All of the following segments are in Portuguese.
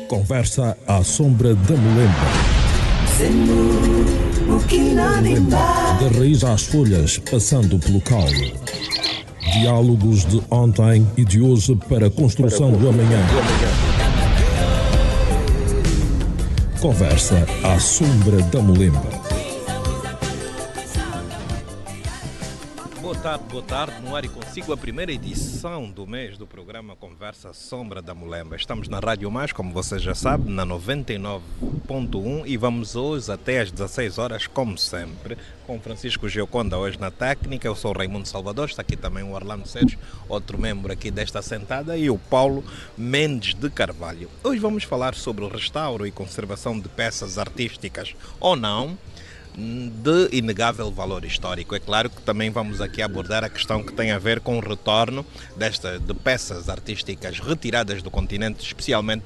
Conversa à sombra da Mulemba. Da raiz às folhas, passando pelo caule. Diálogos de ontem e de hoje para a construção do amanhã. Conversa à sombra da Mulemba. Boa tarde, no ar e consigo a primeira edição do mês do programa Conversa Sombra da Mulemba. Estamos na Rádio Mais, como você já sabe, na 99.1 e vamos hoje até às 16 horas, como sempre, com Francisco Gioconda hoje na técnica. Eu sou o Raimundo Salvador, está aqui também o Orlando Sérgio, outro membro aqui desta sentada, e o Paulo Mendes de Carvalho. Hoje vamos falar sobre o restauro e conservação de peças artísticas ou não, de inegável valor histórico. É claro que também vamos aqui abordar a questão que tem a ver com o retorno de peças artísticas retiradas do continente, especialmente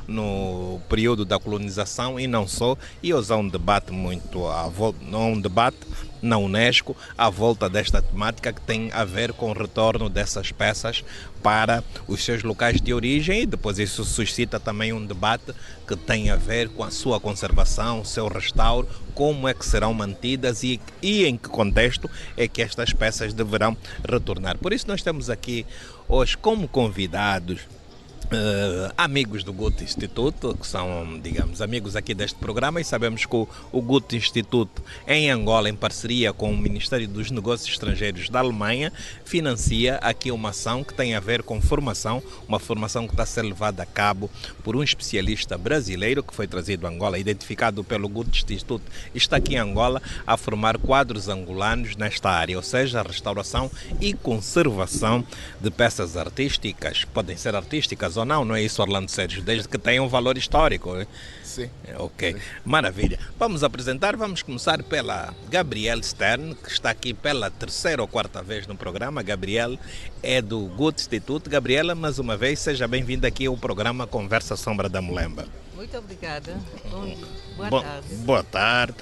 no período da colonização e não só, e hoje há um debate na Unesco à volta desta temática que tem a ver com o retorno dessas peças para os seus locais de origem, e depois isso suscita também um debate que tem a ver com a sua conservação, o seu restauro, como é que serão mantidas e em que contexto é que estas peças deverão retornar. Por isso nós temos aqui hoje como convidados amigos do Goethe Instituto, que são, digamos, amigos aqui deste programa, e sabemos que o Goethe Instituto em Angola, em parceria com o Ministério dos Negócios Estrangeiros da Alemanha, financia aqui uma ação que tem a ver com formação, uma formação que está a ser levada a cabo por um especialista brasileiro que foi trazido a Angola, identificado pelo Goethe Instituto, está aqui em Angola a formar quadros angolanos nesta área, ou seja, a restauração e conservação de peças artísticas, podem ser artísticas ou não é isso, Orlando Sérgio? Desde que tenha um valor histórico. Sim. Ok, Sim. Maravilha. Vamos começar pela Gabrielle Stern, que está aqui pela terceira ou quarta vez no programa. Gabrielle é do Goethe Instituto. Gabriela, mais uma vez, seja bem-vinda aqui ao programa Conversa Sombra da Mulemba. Muito obrigada. Boa tarde. Boa tarde.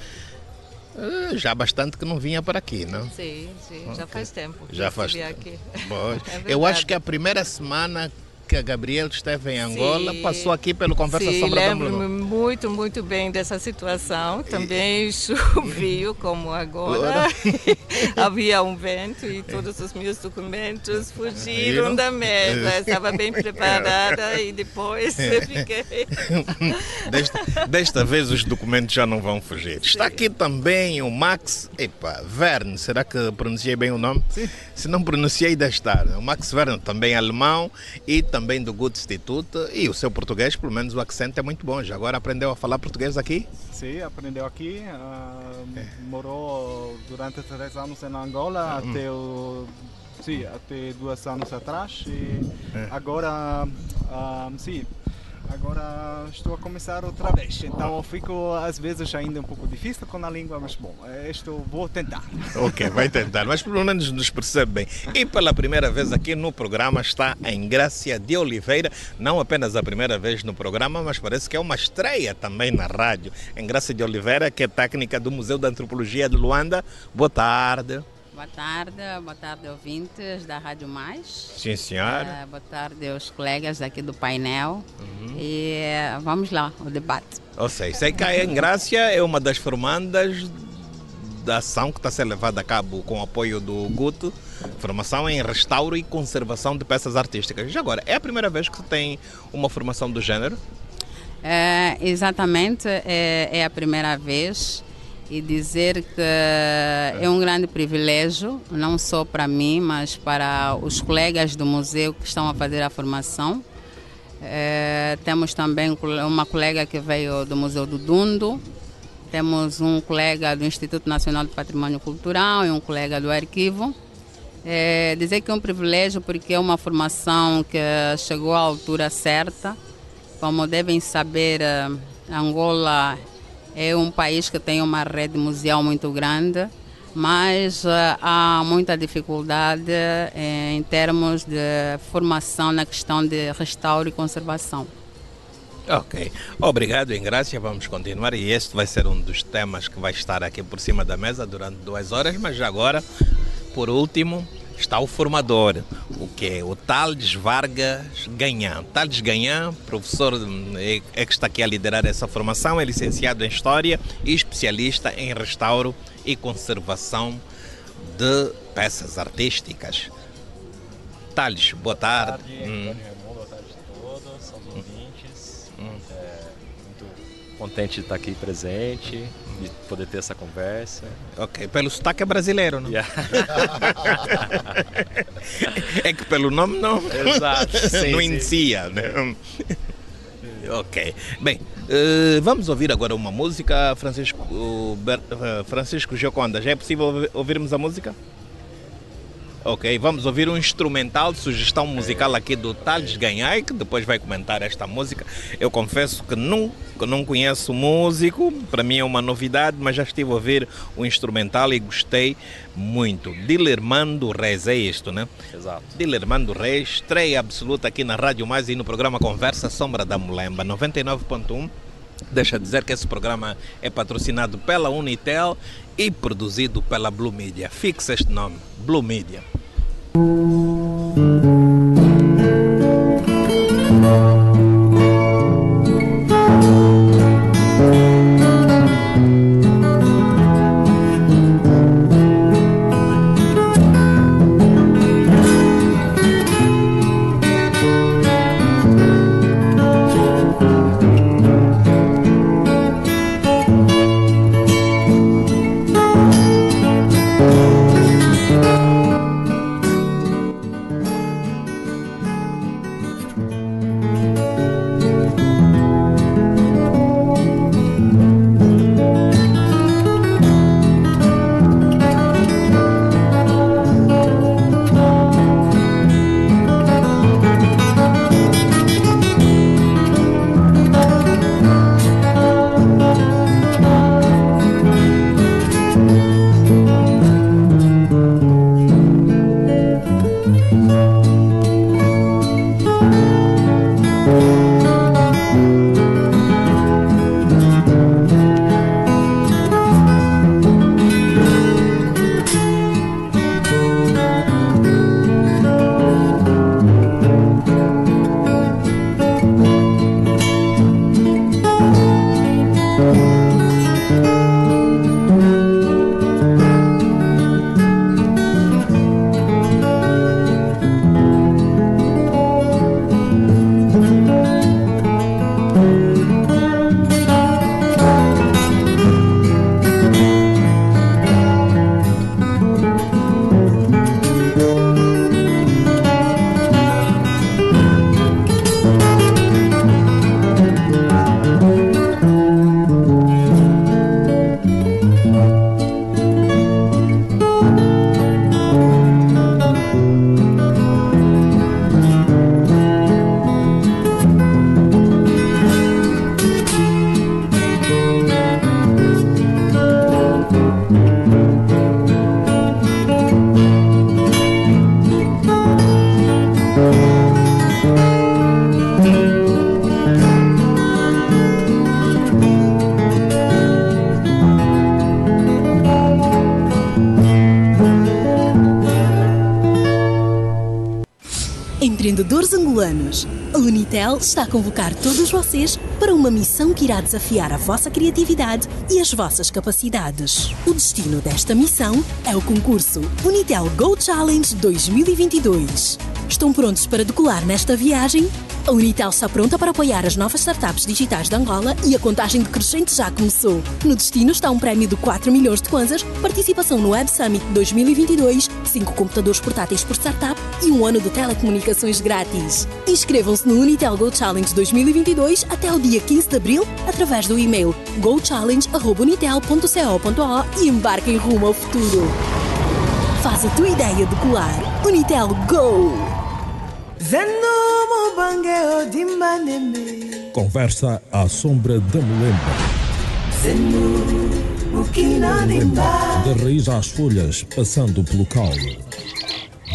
Já há bastante que não vinha para aqui, não? Sim, Okay. Já faz tempo. Já faz tempo. Aqui. É eu acho que a primeira semana que a Gabriela esteve em Angola, passou aqui pelo Conversa Sombra da Mulemba. Lembro-me muito bem dessa situação. Também choveu como agora. Havia um vento e todos os meus documentos fugiram da mesa. Estava bem preparada e depois fiquei. Desta vez os documentos já não vão fugir. Sim. Está aqui também o Max Verne. Será que pronunciei bem o nome? Sim. Se não pronunciei, deve estar. O Max Verne, também alemão e também do Goethe Instituto, e o seu português, pelo menos o acento é muito bom. Já agora aprendeu a falar português aqui? Sim, aprendeu aqui. Morou durante 3 anos em Angola até 2 anos atrás. E agora, agora estou a começar outra vez. Então eu fico às vezes ainda um pouco difícil com a língua, mas bom, vou tentar. Ok, vai tentar, mas pelo menos nos percebe bem. E pela primeira vez aqui no programa está a Engrácia de Oliveira, não apenas a primeira vez no programa, mas parece que é uma estreia também na rádio. Engrácia de Oliveira, que é técnica do Museu da Antropologia de Luanda. Boa tarde. Boa tarde ouvintes da Rádio Mais. Sim, senhora. Boa tarde aos colegas aqui do painel. E vamos lá, o debate. Ou seja, sei que a Engrácia é uma das formandas da ação que está a ser levada a cabo com o apoio do Goethe, formação em restauro e conservação de peças artísticas. Já agora, é a primeira vez que tem uma formação do género? Exatamente, é a primeira vez. E dizer que é um grande privilégio, não só para mim, mas para os colegas do museu que estão a fazer a formação. Temos também uma colega que veio do Museu do Dundo, temos um colega do Instituto Nacional do Patrimônio Cultural e um colega do Arquivo. Dizer que é um privilégio porque é uma formação que chegou à altura certa. Como devem saber, Angola é um país que tem uma rede museal muito grande, mas há muita dificuldade em termos de formação na questão de restauro e conservação. Ok, obrigado Engrácia, vamos continuar e este vai ser um dos temas que vai estar aqui por cima da mesa durante 2 horas, mas já agora, por último, está o formador, o que é o Thales Vargas Ganhã. Thales Ganhã, professor, é que está aqui a liderar essa formação, é licenciado em História e especialista em restauro e conservação de peças artísticas. Thales, boa tarde. Boa tarde a todos, aos ouvintes. Muito contente de estar aqui presente, de poder ter essa conversa. Ok, pelo sotaque é brasileiro, não? Yeah. É que pelo nome não, Exato, sim, não sim. inicia, né? Ok, bem, vamos ouvir agora uma música, Francisco Gioconda. Já é possível ouvirmos a música? Ok, vamos ouvir um instrumental, sugestão musical aqui do Thales Ganhai, que depois vai comentar esta música. Eu confesso que não conheço músico, para mim é uma novidade, mas já estive a ouvir o instrumental e gostei muito. Dilermando Reis, é isto, né? Exato. Dilermando Reis, estreia absoluta aqui na Rádio Mais e no programa Conversa Sombra da Mulemba, 99.1. Deixa dizer que esse programa é patrocinado pela Unitel e produzido pela Blue Media. Fixe este nome, Blue Media. Empreendedores angolanos, a Unitel está a convocar todos vocês para uma missão que irá desafiar a vossa criatividade e as vossas capacidades. O destino desta missão é o concurso Unitel Go Challenge 2022. Estão prontos para decolar nesta viagem? A Unitel está pronta para apoiar as novas startups digitais de Angola e a contagem decrescente já começou. No destino está um prémio de 4 milhões de kwanzas, participação no Web Summit 2022, 5 computadores portáteis por startup e um ano de telecomunicações grátis. Inscrevam-se no Unitel Go Challenge 2022 até o dia 15 de abril através do e-mail gochallenge@unitel.co.o e embarquem rumo ao futuro. Faz a tua ideia decolar. Unitel Go! Conversa à sombra da Mulemba. Da raiz às folhas, passando pelo caule.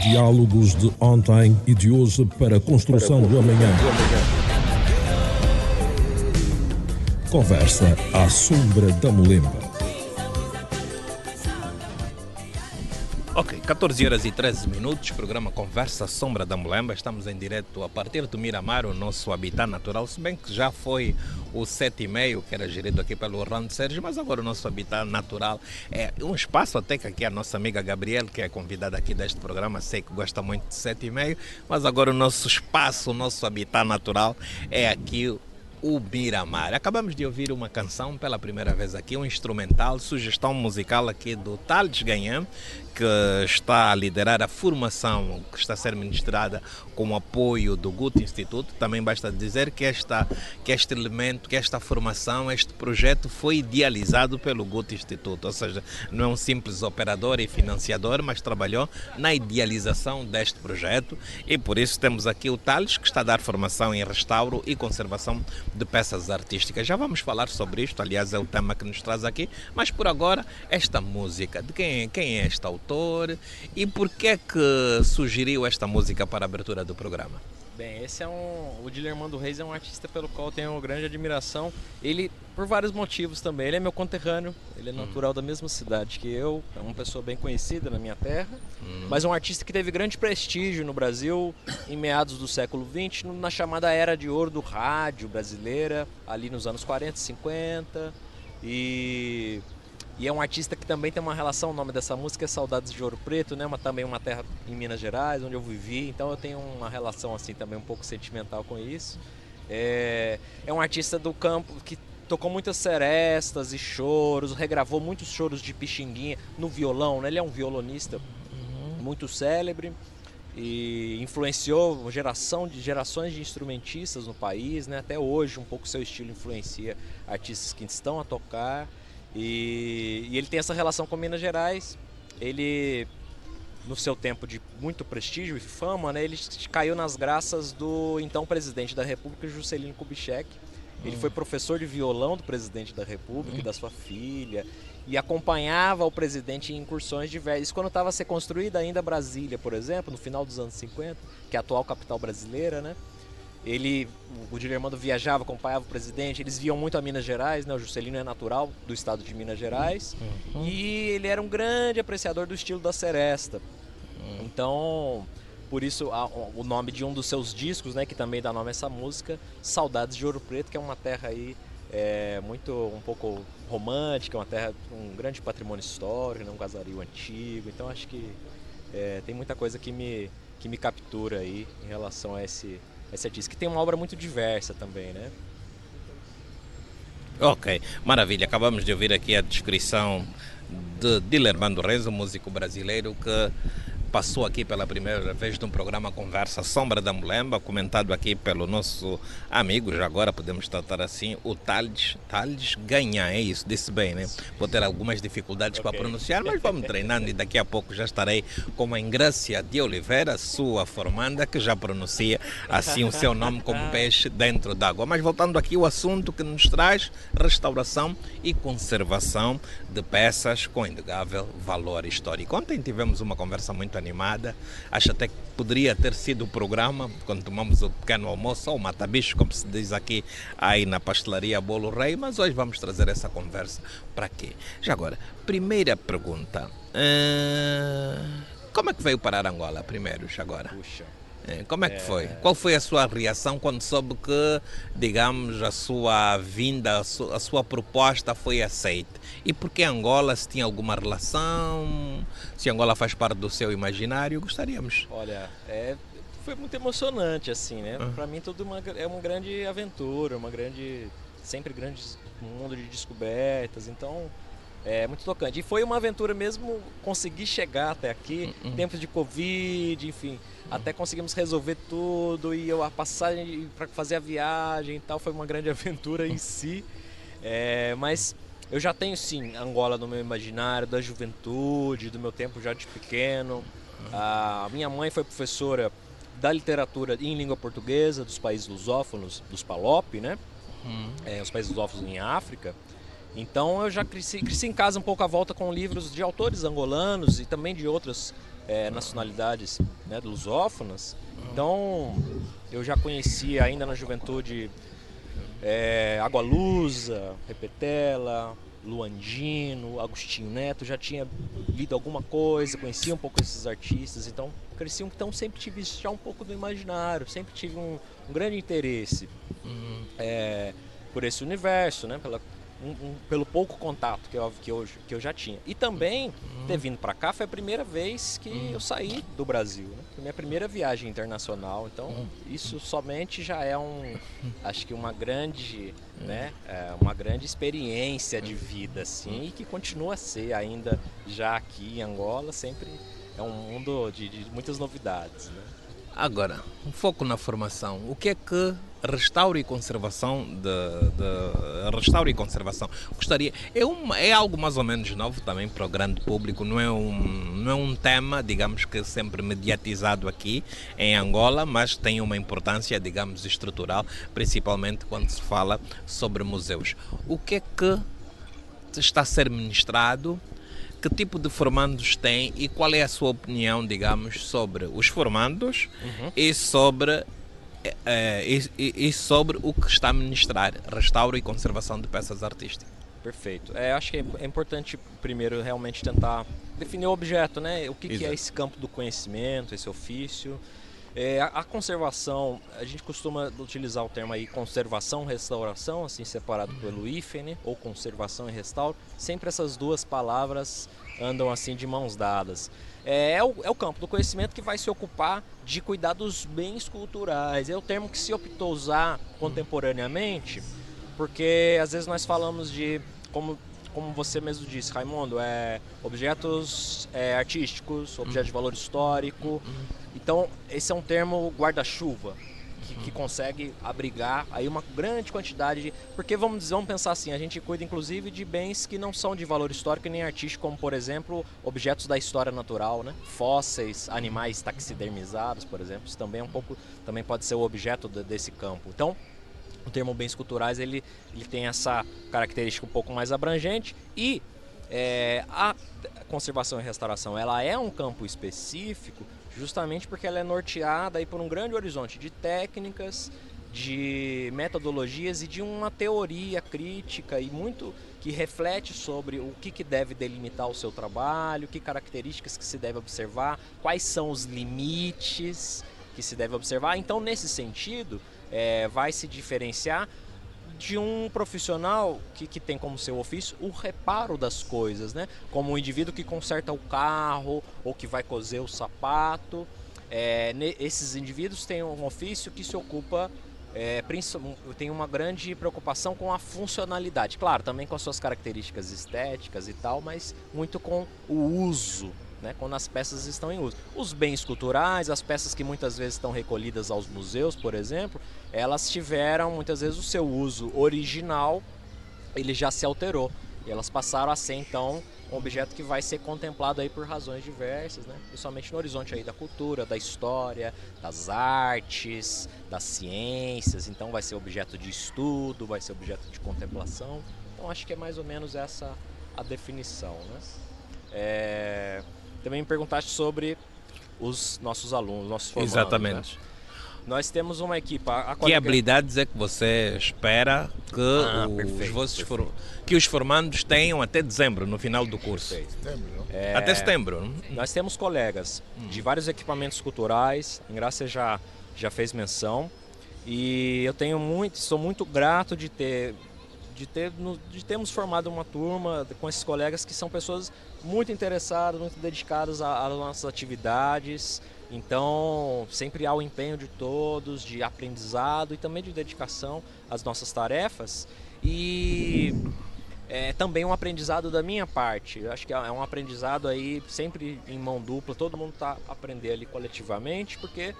Diálogos de ontem e de hoje para a construção do amanhã. Conversa à sombra da Mulemba. Ok, 14 horas e 13 minutos, programa Conversa Sombra da Mulemba. Estamos em direto a partir do Miramar, o nosso habitat natural, se bem que já foi o 7,5 que era gerido aqui pelo Orlando Sérgio, mas agora o nosso habitat natural é um espaço até que aqui a nossa amiga Gabriel, que é convidada aqui deste programa, sei que gosta muito de 7,5, mas agora o nosso espaço, o nosso habitat natural é aqui o Miramar. Acabamos de ouvir uma canção pela primeira vez aqui, um instrumental, sugestão musical aqui do Thales Ganham, que está a liderar a formação que está a ser ministrada com o apoio do Goethe Instituto. Também basta dizer que este elemento, que esta formação, este projeto foi idealizado pelo Goethe Instituto, ou seja, não é um simples operador e financiador, mas trabalhou na idealização deste projeto e por isso temos aqui o Thales, que está a dar formação em restauro e conservação de peças artísticas. Já vamos falar sobre isto, aliás é o tema que nos traz aqui, mas por agora esta música, de quem é este autor e por que é que sugeriu esta música para a abertura do programa? Bem, o Dilermando Reis é um artista pelo qual eu tenho grande admiração. Ele, por vários motivos também, ele é meu conterrâneo, ele é natural da mesma cidade que eu, é uma pessoa bem conhecida na minha terra, mas um artista que teve grande prestígio no Brasil em meados do século XX, na chamada Era de Ouro do rádio brasileira, ali nos anos 40, 50, e é um artista que também tem uma relação, o nome dessa música é Saudades de Ouro Preto, né? Também uma terra em Minas Gerais, onde eu vivi, então eu tenho uma relação assim também um pouco sentimental com isso. É um artista do campo que tocou muitas serestas e choros, regravou muitos choros de Pixinguinha no violão, né? Ele é um violonista muito célebre e influenciou gerações de instrumentistas no país, né? Até hoje um pouco seu estilo influencia artistas que estão a tocar. E ele tem essa relação com Minas Gerais. Ele, no seu tempo de muito prestígio e fama, né, ele caiu nas graças do então presidente da República, Juscelino Kubitschek. Ele foi professor de violão do presidente da República e da sua filha e acompanhava o presidente em incursões diversas. Isso quando estava a ser construída ainda Brasília, por exemplo, no final dos anos 50, que é a atual capital brasileira, né? O Dilermando viajava, acompanhava o presidente, eles viam muito a Minas Gerais, né? O Juscelino é natural do estado de Minas Gerais e ele era um grande apreciador do estilo da seresta. Então, por isso o nome de um dos seus discos, né, que também dá nome a essa música, Saudades de Ouro Preto, que é uma terra aí um pouco romântica, uma terra com um grande patrimônio histórico, né, um casario antigo. Então acho que tem muita coisa que me captura aí em relação a esse artista, que tem uma obra muito diversa também, né? Ok, maravilha. Acabamos de ouvir aqui a descrição de Dilermando Reis, um músico brasileiro que passou aqui pela primeira vez num programa Conversa Sombra da Mulemba, comentado aqui pelo nosso amigo, já agora podemos tratar assim, o Thales Ganham, é isso, disse bem, né? Vou ter algumas dificuldades para pronunciar, mas vamos treinando e daqui a pouco já estarei com a Ingrácia de Oliveira, sua formanda, que já pronuncia assim o seu nome como peixe dentro d'água. Mas voltando aqui ao assunto que nos traz, restauração e conservação de peças com inegável valor histórico. Ontem tivemos uma conversa muito animada, acho até que poderia ter sido o programa, quando tomamos o pequeno almoço, ou o matabicho, como se diz aqui aí na pastelaria Bolo Rei, mas hoje vamos trazer essa conversa para quê? Já agora, primeira pergunta, como é que veio parar Angola primeiro, já agora? Puxa. Como é que foi? Qual foi a sua reação quando soube que, digamos, a sua vinda, a sua proposta foi aceita? E por que Angola, se tinha alguma relação, se Angola faz parte do seu imaginário, gostaríamos. Olha, foi muito emocionante, assim, né? Para mim tudo é uma grande aventura, sempre grande mundo de descobertas, então é muito tocante. E foi uma aventura mesmo conseguir chegar até aqui, tempos de Covid, enfim, até conseguimos resolver tudo e a passagem para fazer a viagem e tal, foi uma grande aventura em si, mas eu já tenho sim Angola no meu imaginário, da juventude, do meu tempo já de pequeno. A minha mãe foi professora da literatura em língua portuguesa dos países lusófonos, dos PALOP, né? Os países lusófonos em África. Então eu já cresci em casa um pouco à volta com livros de autores angolanos e também de outras nacionalidades, né, lusófonas. Então eu já conhecia ainda na juventude Água Lusa, Repetela, Luandino, Agostinho Neto, já tinha lido alguma coisa, conhecia um pouco esses artistas, então cresci, então sempre tive já um pouco do imaginário, sempre tive um grande interesse por esse universo, né? Pelo pouco contato que eu já tinha. E também, ter vindo para cá, foi a primeira vez que eu saí do Brasil, né? Foi minha primeira viagem internacional, então isso somente já é acho que uma grande, né? Uma grande experiência de vida, assim, e que continua a ser ainda já aqui em Angola, sempre é um mundo de muitas novidades, né? Agora, um foco na formação. O que é que restauro e conservação restauro e conservação gostaria? É algo mais ou menos novo também para o grande público, não é um tema, digamos, que sempre mediatizado aqui em Angola, mas tem uma importância, digamos, estrutural, principalmente quando se fala sobre museus. O que é que está a ser ministrado? Que tipo de formandos tem e qual é a sua opinião, digamos, sobre os formandos e sobre o que está a ministrar, restauro e conservação de peças artísticas? Perfeito. Acho que é importante primeiro realmente tentar definir o objeto, né? O que é esse campo do conhecimento, esse ofício. A conservação, a gente costuma utilizar o termo aí conservação, restauração, assim separado pelo IFEN, ou conservação e restauro. Sempre essas duas palavras andam assim de mãos dadas. É o campo do conhecimento que vai se ocupar de cuidar dos bens culturais. É o termo que se optou usar contemporaneamente, porque às vezes nós falamos de, como você mesmo disse, Raimundo, objetos artísticos, objetos de valor histórico. Então, esse é um termo guarda-chuva, que consegue abrigar aí uma grande quantidade porque vamos pensar assim, a gente cuida inclusive de bens que não são de valor histórico nem artístico, como por exemplo, objetos da história natural, né? Fósseis, animais taxidermizados, por exemplo, isso também pode ser o objeto desse campo. Então, o termo bens culturais, ele tem essa característica um pouco mais abrangente e a conservação e restauração, ela é um campo específico justamente porque ela é norteada aí por um grande horizonte de técnicas, de metodologias e de uma teoria crítica e muito que reflete sobre o que deve delimitar o seu trabalho, que características que se deve observar, quais são os limites que se deve observar. Então, nesse sentido, vai se diferenciar de um profissional que tem como seu ofício o reparo das coisas, né? Como um indivíduo que conserta o carro ou que vai coser o sapato. Esses indivíduos têm um ofício que se ocupa, tem uma grande preocupação com a funcionalidade. Claro, também com as suas características estéticas e tal, mas muito com o uso, né, quando as peças estão em uso. Os bens culturais, as peças que muitas vezes estão recolhidas aos museus, por exemplo, elas tiveram muitas vezes o seu uso original, ele já se alterou. E elas passaram a ser então um objeto que vai ser contemplado aí por razões diversas, né? Principalmente no horizonte aí da cultura, da história, das artes, das ciências. Então vai ser objeto de estudo, vai ser objeto de contemplação. Então acho que é mais ou menos essa a definição, né? Também me perguntaste sobre os nossos alunos, nossos formandos. Exatamente. Né? Nós temos uma equipe. Que habilidades é que você espera que os formandos tenham até dezembro, no final do curso? Até setembro. Nós temos colegas de vários equipamentos culturais, a Ingrácia já fez menção, e eu sou muito grato de termos formado uma turma com esses colegas que são pessoas muito interessadas, muito dedicadas às nossas atividades. Então, sempre há o empenho de todos, de aprendizado e também de dedicação às nossas tarefas. E também um aprendizado da minha parte. Eu acho que é um aprendizado aí sempre em mão dupla, todo mundo está aprendendo ali coletivamente, porque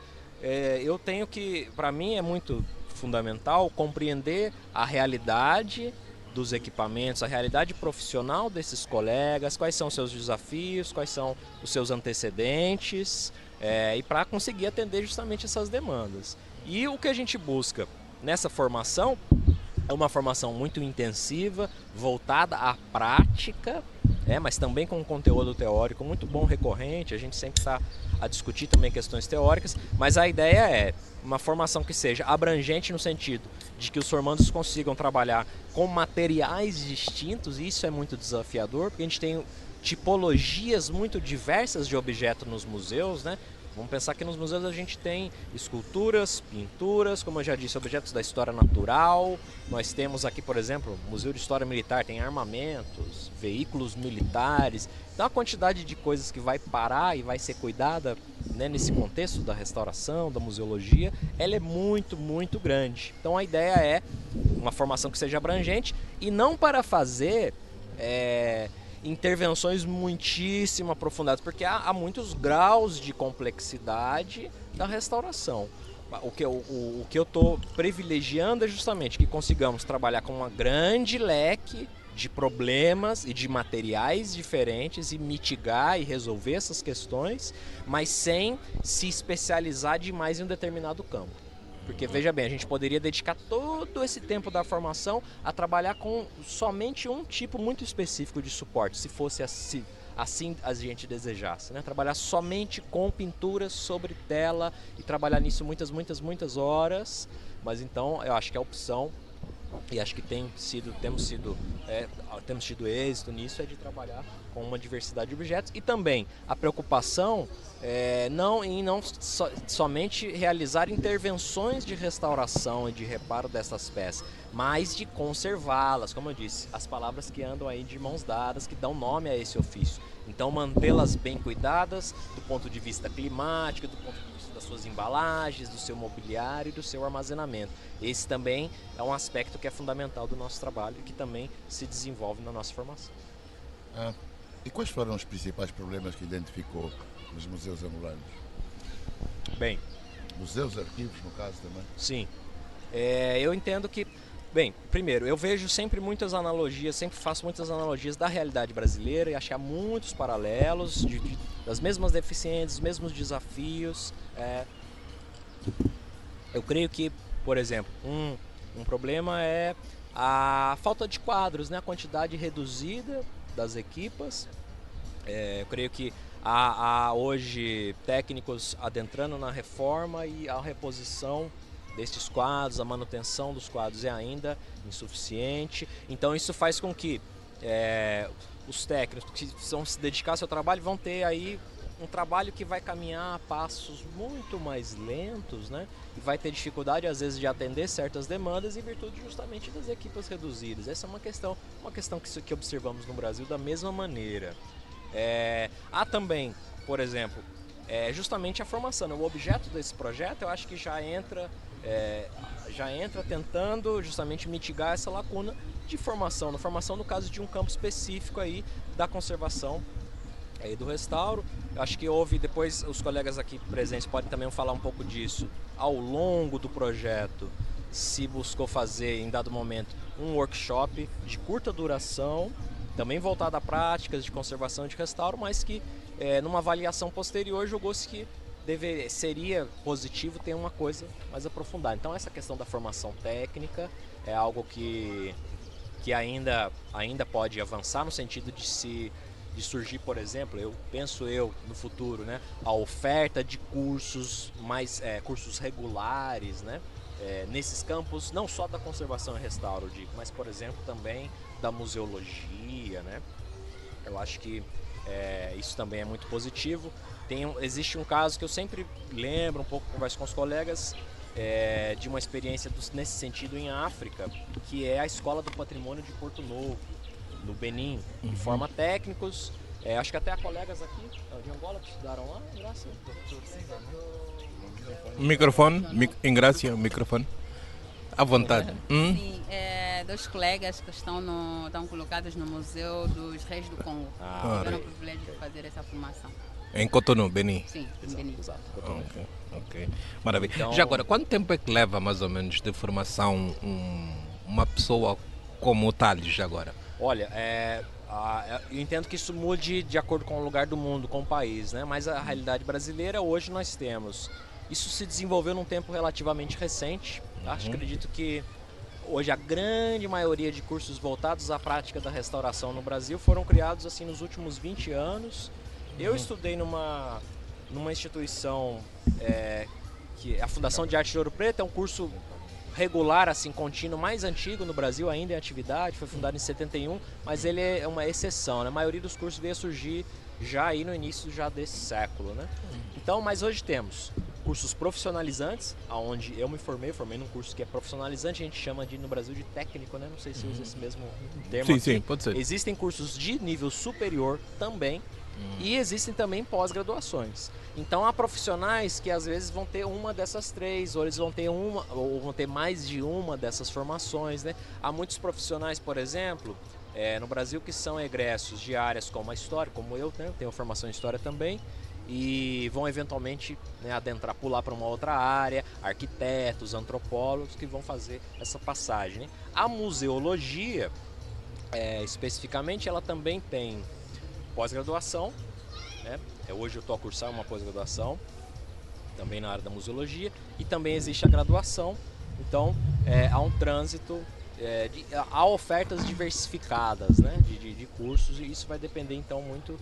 eu tenho que, para mim é muito fundamental compreender a realidade dos equipamentos, a realidade profissional desses colegas, quais são os seus desafios, quais são os seus antecedentes, e para conseguir atender justamente essas demandas. E o que a gente busca nessa formação é uma formação muito intensiva, voltada à prática, mas também com um conteúdo teórico muito bom, recorrente. A gente sempre está a discutir também questões teóricas, mas a ideia é uma formação que seja abrangente no sentido de que os formandos consigam trabalhar com materiais distintos, e isso é muito desafiador, porque a gente tem tipologias muito diversas de objetos nos museus, né? Vamos pensar que nos museus a gente tem esculturas, pinturas, como eu já disse, objetos da história natural. Nós temos aqui, por exemplo, o Museu de História Militar, tem armamentos, veículos militares. Então a quantidade de coisas que vai parar e vai ser cuidada, né, nesse contexto da restauração, da museologia, ela é muito, muito grande. Então a ideia é uma formação que seja abrangente e não para fazer intervenções muitíssimo aprofundadas, porque há muitos graus de complexidade da restauração. O que eu estou privilegiando é justamente que consigamos trabalhar com uma grande leque de problemas e de materiais diferentes e mitigar e resolver essas questões, mas sem se especializar demais em um determinado campo. Porque, veja bem, a gente poderia dedicar todo esse tempo da formação a trabalhar com somente um tipo muito específico de suporte, se fosse assim a gente desejasse, né? Trabalhar somente com pinturas sobre tela e trabalhar nisso muitas horas, mas então eu acho que a opção, e acho que temos tido êxito nisso, é de trabalhar com uma diversidade de objetos, e também a preocupação não somente realizar intervenções de restauração e de reparo dessas peças, mas de conservá-las, como eu disse, as palavras que andam aí de mãos dadas, que dão nome a esse ofício. Então mantê-las bem cuidadas do ponto de vista climático, do ponto de vista das suas embalagens, do seu mobiliário e do seu armazenamento. Esse também é um aspecto que é fundamental do nosso trabalho e que também se desenvolve na nossa formação. E quais foram os principais problemas que identificou nos museus angolanos? Bem, museus, arquivos, no caso também? Sim. Eu entendo que, bem, primeiro, eu vejo sempre faço muitas analogias da realidade brasileira e acho que há muitos paralelos das mesmas deficiências, dos mesmos desafios. Eu creio que, por exemplo, um problema é a falta de quadros, né? A quantidade reduzida das equipas. Eu creio que há hoje técnicos adentrando na reforma e a reposição destes quadros, a manutenção dos quadros é ainda insuficiente. Então isso faz com que os técnicos que vão se dedicar ao seu trabalho vão ter aí um trabalho que vai caminhar a passos muito mais lentos, né? E vai ter dificuldade às vezes de atender certas demandas em virtude justamente das equipas reduzidas. Essa é uma questão que observamos no Brasil da mesma maneira. Há também, por exemplo, justamente a formação. O objeto desse projeto eu acho que já entra tentando justamente mitigar essa lacuna de formação. Na formação no caso de um campo específico aí da conservação e do restauro. Eu acho que depois os colegas aqui presentes podem também falar um pouco disso. Ao longo do projeto se buscou fazer em dado momento um workshop de curta duração, também voltado a práticas de conservação e de restauro, mas que numa avaliação posterior julgou-se que seria positivo ter uma coisa mais aprofundada. Então essa questão da formação técnica é algo que ainda pode avançar no sentido de surgir, por exemplo, penso no futuro, né, a oferta de cursos cursos regulares, né, nesses campos, não só da conservação e restauro, mas por exemplo também da museologia, né. Eu acho que isso também é muito positivo. Existe um caso que eu sempre lembro, um pouco converso com os colegas, de uma experiência nesse sentido em África, que é a Escola do Patrimônio de Porto Novo, no Benin, que forma técnicos. Acho que até há colegas aqui de Angola que estudaram lá, Ingrácia. Microfone, Ingrácia, microfone. À vontade. Sim, dois colegas que estão colocados no Museu dos Reis do Congo. Tiveram o privilégio de fazer essa formação. Em Cotonou, Benin? Sim, em Benin. Exato. Ok. Maravilha. Então, já agora, quanto tempo é que leva mais ou menos de formação uma pessoa como o Thales agora? Olha, eu entendo que isso mude de acordo com o lugar do mundo, com o país, né? Mas a realidade brasileira, hoje nós temos. Isso se desenvolveu num tempo relativamente recente. Acredito que Hoje a grande maioria de cursos voltados à prática da restauração no Brasil foram criados assim nos últimos 20 anos. Eu estudei numa instituição que é a Fundação de Arte de Ouro Preto, é um curso regular, assim, contínuo, mais antigo no Brasil ainda em atividade, foi fundado em 71, mas ele é uma exceção, né? A maioria dos cursos veio a surgir já aí no início já desse século, né? Então, mas hoje temos cursos profissionalizantes, aonde eu me formei num curso que é profissionalizante, a gente chama no Brasil de técnico, né? Não sei se usa esse mesmo termo aqui. Sim, pode ser. Existem cursos de nível superior também, e existem também pós-graduações. Então há profissionais que às vezes vão ter uma dessas três, ou eles vão ter uma, ou vão ter mais de uma dessas formações, né? Há muitos profissionais, por exemplo, no Brasil que são egressos de áreas como a história, como eu, né? Eu tenho formação em história também, e vão eventualmente, né, adentrar, pular para uma outra área, arquitetos, antropólogos que vão fazer essa passagem, né? A museologia, especificamente, ela também tem pós-graduação, né? Hoje eu estou a cursar uma pós-graduação também na área da museologia, e também existe a graduação. Então há um trânsito, há ofertas diversificadas, né, de cursos, e isso vai depender então muito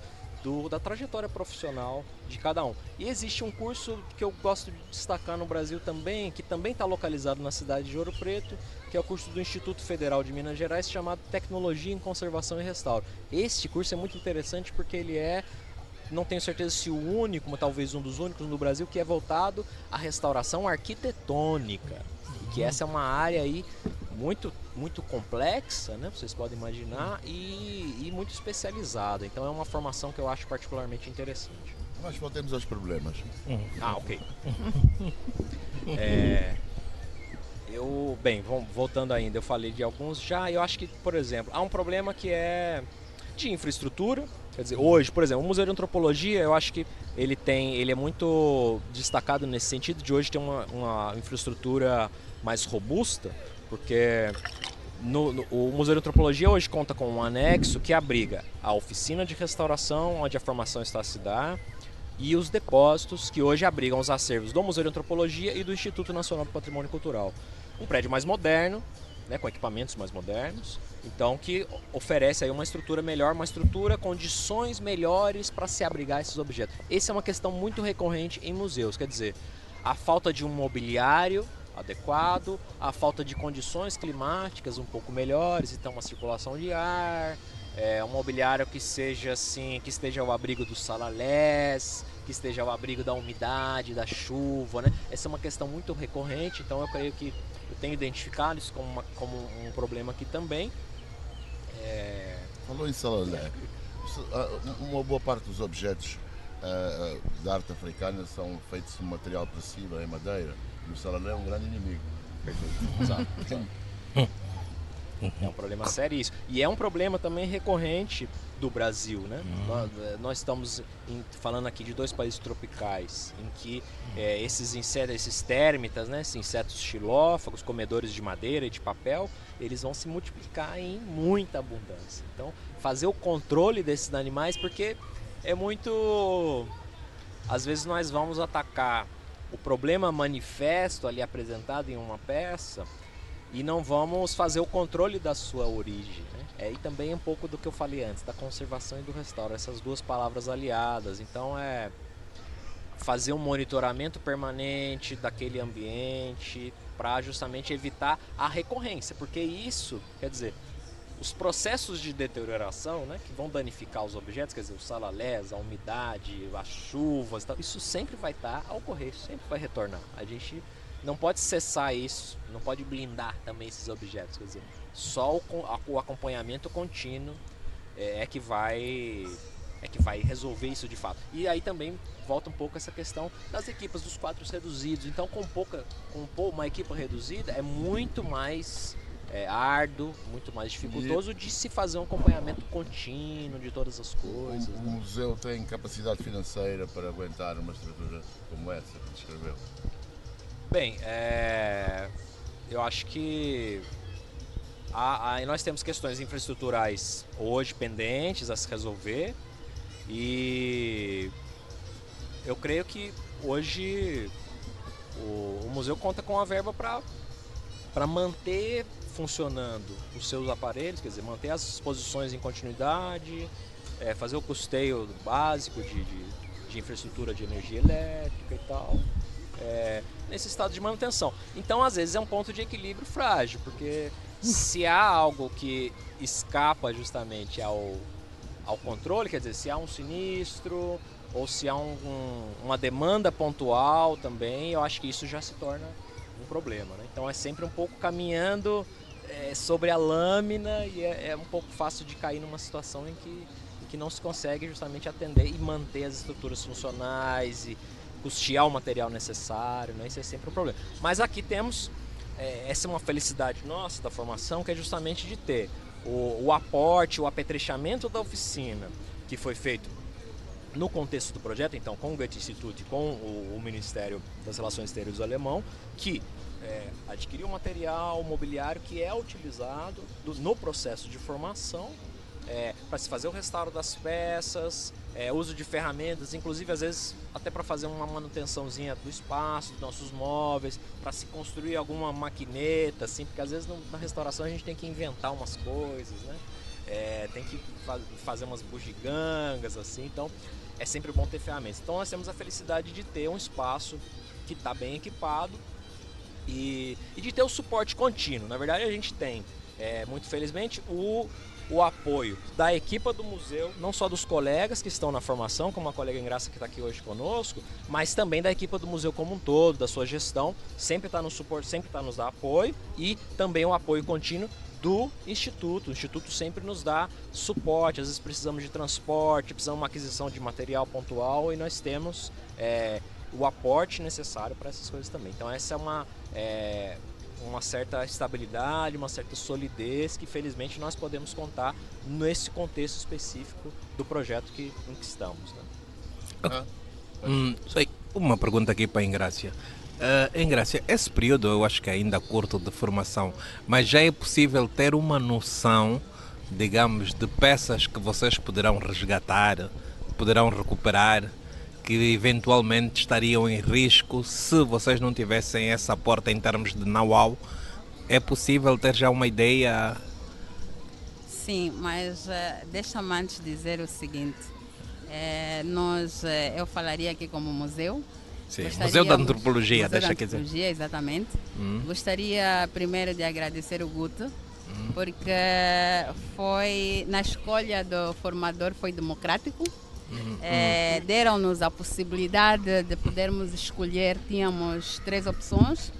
da trajetória profissional de cada um. E existe um curso que eu gosto de destacar no Brasil também, que também está localizado na cidade de Ouro Preto, que é o curso do Instituto Federal de Minas Gerais, chamado Tecnologia em Conservação e Restauro. Este curso é muito interessante porque ele não tenho certeza se o único, mas talvez um dos únicos no Brasil, que é voltado à restauração arquitetônica. E que essa é uma área aí muito, muito complexa, né? Vocês podem imaginar, e muito especializada. Então é uma formação que eu acho particularmente interessante. Mas voltemos aos problemas. Ok. Voltando ainda, eu falei de alguns já. Eu acho que, por exemplo, há um problema que é de infraestrutura. Quer dizer, hoje, por exemplo, o Museu de Antropologia, eu acho que ele é muito destacado nesse sentido de hoje ter uma infraestrutura mais robusta, porque o Museu de Antropologia hoje conta com um anexo que abriga a oficina de restauração, onde a formação está a se dar, e os depósitos que hoje abrigam os acervos do Museu de Antropologia e do Instituto Nacional do Patrimônio Cultural. Um prédio mais moderno, né, com equipamentos mais modernos, então que oferece aí uma estrutura melhor, condições melhores para se abrigar esses objetos. Essa é uma questão muito recorrente em museus, quer dizer, a falta de um mobiliário adequado, a falta de condições climáticas um pouco melhores, então uma circulação de ar, um mobiliário que seja assim, que esteja ao abrigo dos salalés, que esteja ao abrigo da umidade, da chuva, né? Essa é uma questão muito recorrente, então eu creio que eu tenho identificado isso como um problema aqui também. Falou em salalé. Uma boa parte dos objetos da arte africana são feitos de material precível, em madeira, e o salalé é um grande inimigo. Exato. É um problema sério isso. E é um problema também recorrente do Brasil, né? Nós estamos falando aqui de 2 países tropicais, em que esses insetos, esses térmitas, né? Esses insetos xilófagos, comedores de madeira e de papel, eles vão se multiplicar em muita abundância. Então, fazer o controle desses animais, porque é muito... Às vezes nós vamos atacar o problema manifesto ali apresentado em uma peça e não vamos fazer o controle da sua origem, né? E também um pouco do que eu falei antes, da conservação e do restauro, essas duas palavras aliadas. Então fazer um monitoramento permanente daquele ambiente para justamente evitar a recorrência, porque isso, quer dizer, os processos de deterioração, né, que vão danificar os objetos, quer dizer, os salalés, a umidade, as chuvas, tal, isso sempre vai estar a ocorrer, sempre vai retornar. A gente não pode cessar isso, não pode blindar também esses objetos, quer dizer, só o acompanhamento contínuo é que vai resolver isso de fato. E aí também volta um pouco essa questão das equipas, dos quadros reduzidos. Então, com uma equipa reduzida é muito mais árduo, muito mais dificultoso de se fazer um acompanhamento contínuo de todas as coisas. O museu tem capacidade financeira para aguentar uma estrutura como essa que descreveu? Bem, eu acho que nós temos questões infraestruturais hoje pendentes a se resolver, e eu creio que hoje o museu conta com a verba para para manter funcionando os seus aparelhos, quer dizer, manter as exposições em continuidade, fazer o custeio básico de infraestrutura de energia elétrica e tal, nesse estado de manutenção. Então, às vezes, é um ponto de equilíbrio frágil, porque se há algo que escapa justamente ao controle, quer dizer, se há um sinistro ou se há uma demanda pontual também, eu acho que isso já se torna um problema, né? Então é sempre um pouco caminhando sobre a lâmina e é um pouco fácil de cair numa situação em que não se consegue justamente atender e manter as estruturas funcionais e custear o material necessário, né? Isso é sempre um problema. Mas aqui temos, essa é uma felicidade nossa da formação, que é justamente de ter o aporte, o apetrechamento da oficina que foi feito no contexto do projeto, então com o Goethe-Institut e com o Ministério das Relações Exteriores alemão, que adquiriu material mobiliário que é utilizado no processo de formação para se fazer o restauro das peças, uso de ferramentas, inclusive às vezes até para fazer uma manutençãozinha do espaço, dos nossos móveis, para se construir alguma maquineta, assim, porque às vezes na restauração a gente tem que inventar umas coisas, né? Tem que fazer umas bugigangas, assim, então é sempre bom ter ferramentas. Então nós temos a felicidade de ter um espaço que está bem equipado e de ter o suporte contínuo. Na verdade, a gente tem, muito felizmente, o apoio da equipe do museu, não só dos colegas que estão na formação, como a colega Engraça que está aqui hoje conosco, mas também da equipe do museu como um todo, da sua gestão, sempre está no suporte, sempre está nos dá apoio, e também o apoio contínuo do Instituto. O Instituto sempre nos dá suporte, às vezes precisamos de transporte, precisamos de uma aquisição de material pontual, e nós temos o aporte necessário para essas coisas também. Então essa é uma certa estabilidade, uma certa solidez que felizmente nós podemos contar nesse contexto específico do projeto em que estamos, né? Uma pergunta aqui para a Engrácia. Engrácia, esse período eu acho que é ainda curto de formação, mas já é possível ter uma noção, digamos, de peças que vocês poderão resgatar, poderão recuperar, que eventualmente estariam em risco se vocês não tivessem essa porta em termos de know-how? É possível ter já uma ideia? Sim, mas deixa-me antes dizer o seguinte. Eu falaria aqui como museu. Sim, Museu da Antropologia, Museu deixa da quer dizer. Antropologia, exatamente. Gostaria primeiro de agradecer o Guto, porque na escolha do formador foi democrático. Deram-nos a possibilidade de podermos escolher, tínhamos 3 opções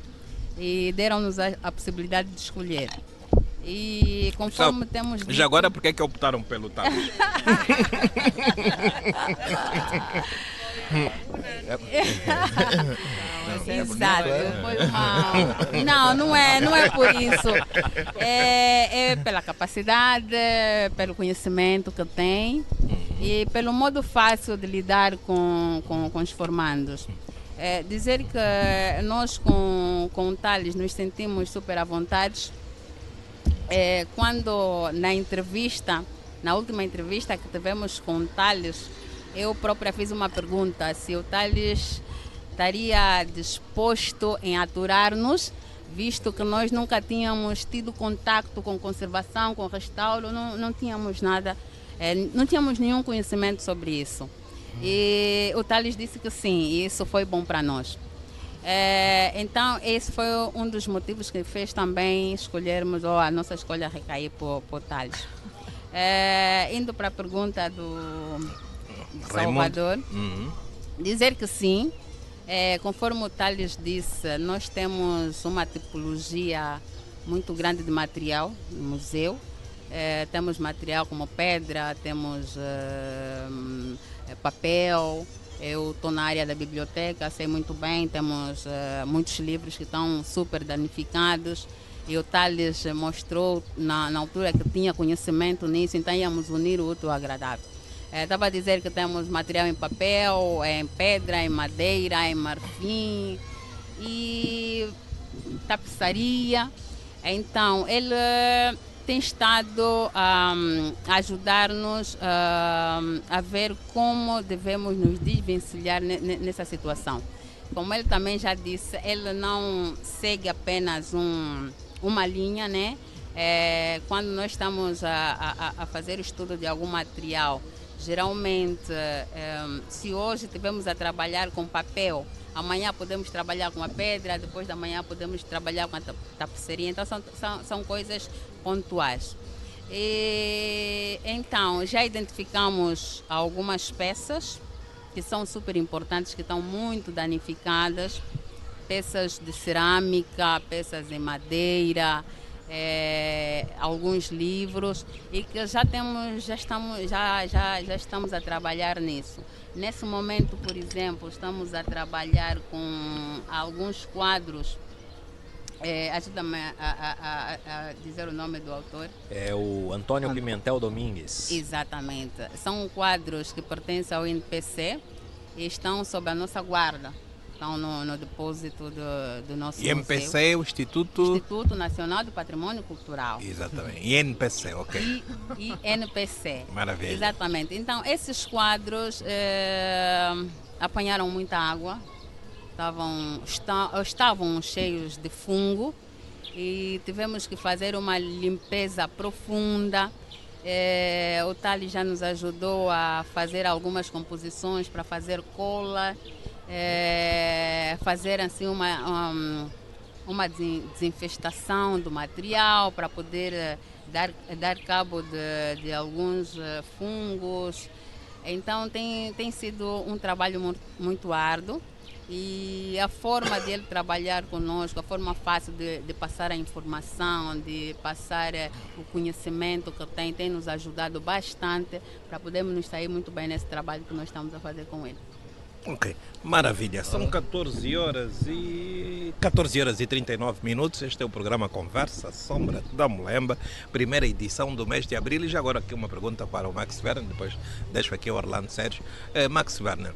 e deram-nos a possibilidade de escolher. E conforme temos dito... Já agora, por que é que optaram pelo Thales? Exato, foi uma... não é por isso. É pela capacidade, pelo conhecimento que tem e pelo modo fácil de lidar com os formandos. Dizer que nós com o Thales nos sentimos super à vontade. Quando na última entrevista que tivemos com o Thales, eu própria fiz uma pergunta se o Thales estaria disposto em aturar-nos, visto que nós nunca tínhamos tido contato com conservação, com restauro, não tínhamos nada, não tínhamos nenhum conhecimento sobre isso. E o Thales disse que sim, e isso foi bom para nós. Então esse foi um dos motivos que fez também escolhermos, ou a nossa escolha recair por Thales. Indo para a pergunta do Salvador, dizer que sim, conforme o Thales disse, nós temos uma tipologia muito grande de material no museu. Temos material como pedra, temos papel. Eu estou na área da biblioteca, sei muito bem, temos muitos livros que estão super danificados e o Thales mostrou na altura que tinha conhecimento nisso, então íamos unir o útil ao agradável. Estava a dizer que temos material em papel, em pedra, em madeira, em marfim e tapeçaria. Então, ele tem estado a ajudar-nos a ver como devemos nos desvencilhar nessa situação. como ele também já disse, ele não segue apenas uma linha, né? Quando nós estamos a fazer o estudo de algum material, geralmente, se hoje estivermos a trabalhar com papel, amanhã podemos trabalhar com a pedra, depois da manhã podemos trabalhar com a tapeçaria. Então, são coisas pontuais. Então, já identificamos algumas peças que são super importantes, que estão muito danificadas, peças de cerâmica, peças em madeira, alguns livros, e que já estamos a trabalhar nisso. Nesse momento, por exemplo, estamos a trabalhar com alguns quadros. Ajuda-me a dizer o nome do autor. É o Antônio Pimentel Domingues. Exatamente. São quadros que pertencem ao INPC e estão sob a nossa guarda. Estão no depósito do nosso museu. INPC, o Instituto Nacional do Patrimônio Cultural. Exatamente. INPC, ok. INPC. Maravilha. Exatamente. Então, esses quadros apanharam muita água. Estavam cheios de fungo e tivemos que fazer uma limpeza profunda. O Tali já nos ajudou a fazer algumas composições para fazer cola, fazer assim uma desinfestação do material para poder dar cabo de alguns fungos. Então tem sido um trabalho muito árduo. E a forma dele trabalhar conosco, a forma fácil de passar a informação, de passar o conhecimento que tem nos ajudado bastante para podermos nos sair muito bem nesse trabalho que nós estamos a fazer com ele. Ok, maravilha. São 14 horas e 39 minutos. Este é o programa Conversa Sombra da Mulemba, primeira edição do mês de abril. E já agora aqui uma pergunta para o Max Werner, depois deixo aqui o Orlando Sérgio. Max Werner,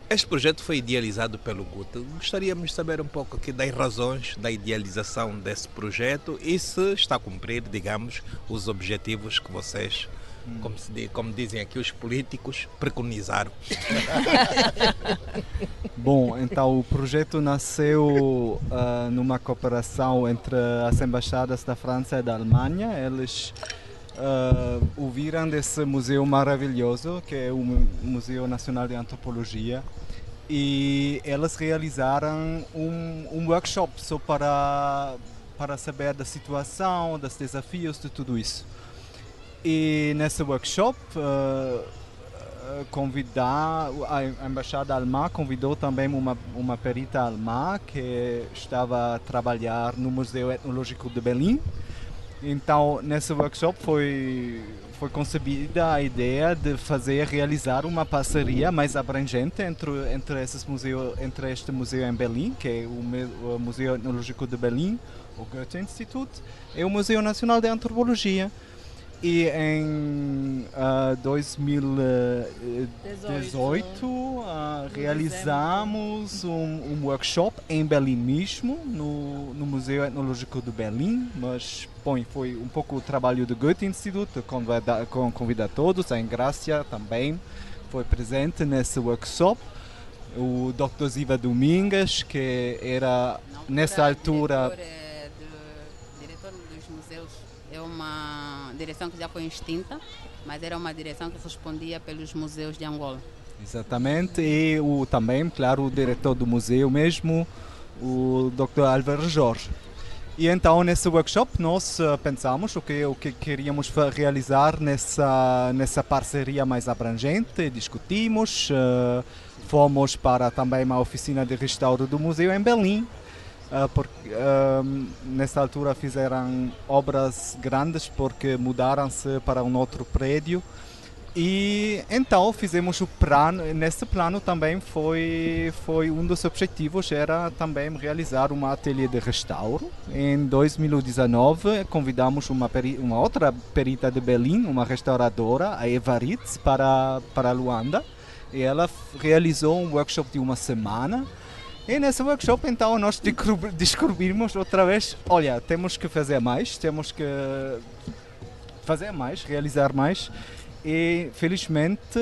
este projeto foi idealizado pelo Guti. Gostaríamos de saber um pouco aqui das razões da idealização desse projeto e se está a cumprir, digamos, os objetivos que vocês, como dizem aqui os políticos, preconizaram. Bom, então o projeto nasceu numa cooperação entre as embaixadas da França e da Alemanha. Eles ouviram desse museu maravilhoso, que é o Museu Nacional de Antropologia, e elas realizaram um workshop só para saber da situação, dos desafios, de tudo isso. E nesse workshop, a embaixada alemã convidou também uma perita alemã que estava a trabalhar no Museu Etnológico de Berlim. Então, nesse workshop foi concebida a ideia de realizar uma parceria mais abrangente entre este museu em Berlim, que é o Museu Etnológico de Berlim, o Goethe-Institut, e o Museu Nacional de Antropologia. E em 2018 realizamos um workshop em Berlim mesmo, no Museu Etnológico de Berlim, mas foi um pouco o trabalho do Goethe-Institut, convidar todos. A Engrácia também foi presente nesse workshop. O Dr. Ziva Domingues, que era nessa altura... Diretor dos museus, é uma direção que já foi extinta, mas era uma direção que respondia pelos museus de Angola. Exatamente, e também, claro, o diretor do museu mesmo, o Dr. Álvaro Jorge. E então, nesse workshop, nós pensamos o que queríamos realizar nessa parceria mais abrangente, discutimos, fomos para também uma oficina de restauro do museu em Berlim, porque nessa altura fizeram obras grandes porque mudaram-se para um outro prédio. E então fizemos o plano. Nesse plano também foi um dos objetivos, era também realizar um ateliê de restauro. Em 2019 convidamos uma outra perita de Berlim, uma restauradora, a Eva Ritz, para Luanda, e ela realizou um workshop de uma semana. E nesse workshop então nós descobrimos outra vez, olha, temos que fazer mais, realizar mais. E felizmente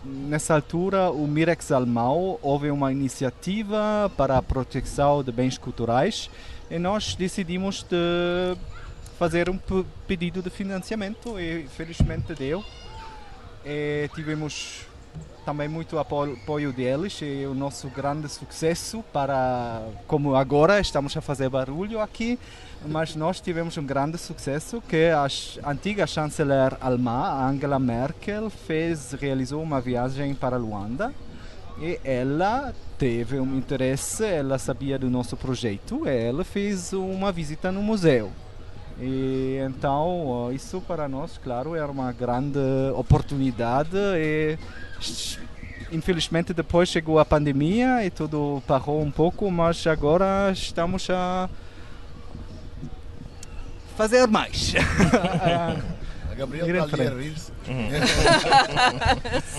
nessa altura o Mirex Almau houve uma iniciativa para a proteção de bens culturais e nós decidimos de fazer um pedido de financiamento e felizmente deu. E tivemos também muito apoio deles e o nosso grande sucesso como agora estamos a fazer barulho aqui, mas nós tivemos um grande sucesso que a antiga chanceler alemã, Angela Merkel, realizou uma viagem para Luanda e ela teve um interesse, ela sabia do nosso projeto e ela fez uma visita no museu. E então isso para nós, claro, era uma grande oportunidade e infelizmente depois chegou a pandemia e tudo parou um pouco, mas agora estamos a fazer mais. A Gabriela está ali a rir-se.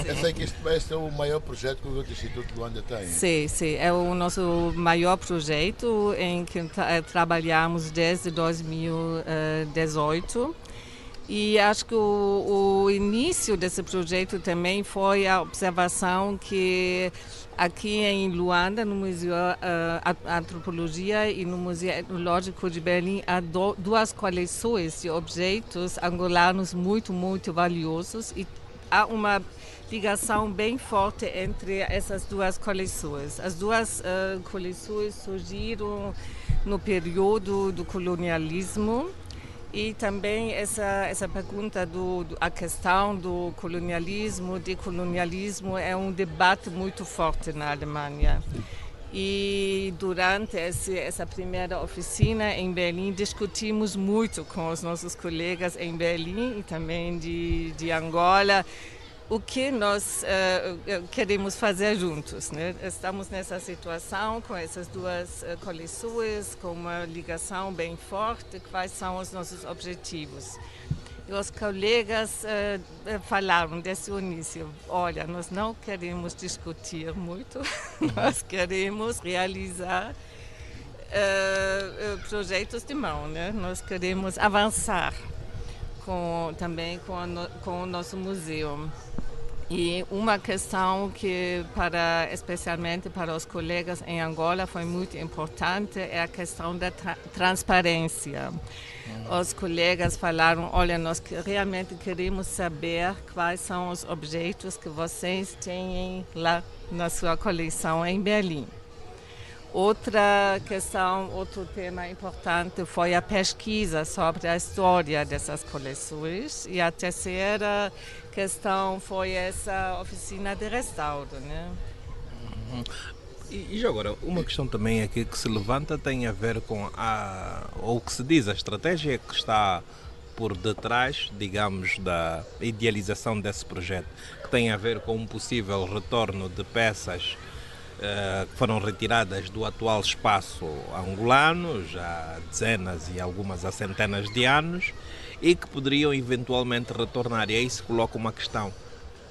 Eu sei que este é o maior projeto que o Instituto Luanda tem. Sim, é o nosso maior projeto em que trabalhamos desde 2018. E acho que o início desse projeto também foi a observação que aqui em Luanda, no Museu de Antropologia e no Museu Etnológico de Berlim, há duas coleções de objetos angolanos muito, muito valiosos e há uma ligação bem forte entre essas duas coleções. As duas coleções surgiram no período do colonialismo. E também essa pergunta a questão do colonialismo, decolonialismo, é um debate muito forte na Alemanha. E durante essa primeira oficina em Berlim, discutimos muito com os nossos colegas em Berlim e também de Angola o que nós queremos fazer juntos, né? Estamos nessa situação com essas duas coleções, com uma ligação bem forte, quais são os nossos objetivos. E os colegas falaram desde o início, olha, nós não queremos discutir muito, nós queremos realizar projetos de mão, né? Nós queremos avançar também com o nosso museu. E uma questão que especialmente para os colegas em Angola foi muito importante é a questão da transparência. Os colegas falaram, olha, nós realmente queremos saber quais são os objetos que vocês têm lá na sua coleção em Berlim. Outra questão, outro tema importante foi a pesquisa sobre a história dessas coleções. E a terceira questão foi essa oficina de restauro, né? E agora, uma questão também aqui que se levanta tem a ver com ou que se diz, a estratégia que está por detrás, digamos, da idealização desse projeto, que tem a ver com um possível retorno de peças que foram retiradas do atual espaço angolano, já há dezenas e algumas há centenas de anos, e que poderiam eventualmente retornar. E aí se coloca uma questão,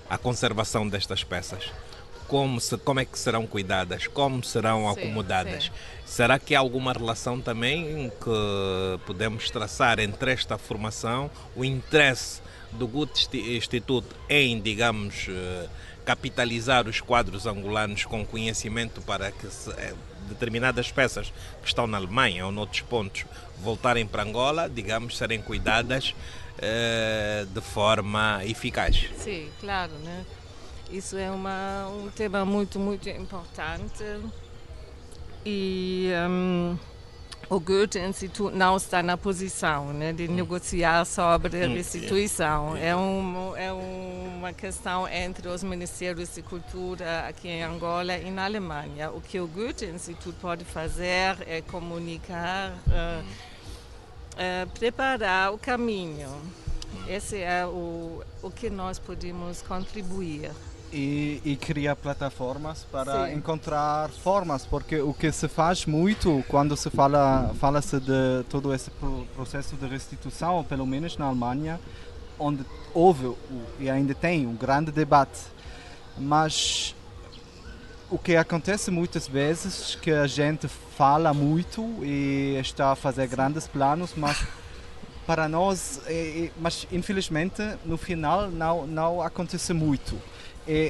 a conservação destas peças. Como é que serão cuidadas? Como serão acomodadas? Sim. Será que há alguma relação também que podemos traçar entre esta formação, o interesse do Goethe-Institut em, digamos, capitalizar os quadros angolanos com conhecimento para que determinadas peças que estão na Alemanha ou noutros pontos voltarem para Angola, digamos, serem cuidadas de forma eficaz? Sim, claro, né? Isso é um tema muito, muito importante e o Goethe-Institut não está na posição, né, de negociar sobre a restituição. É uma questão entre os Ministérios de Cultura aqui em Angola e na Alemanha. O que o Goethe-Institut pode fazer é comunicar, preparar o caminho. Esse é o que nós podemos contribuir. E criar plataformas para encontrar formas, porque o que se faz muito quando se fala-se de todo esse processo de restituição, pelo menos na Alemanha, onde houve e ainda tem um grande debate, mas o que acontece muitas vezes que a gente fala muito e está a fazer grandes planos, mas para nós, mas infelizmente no final não acontece muito.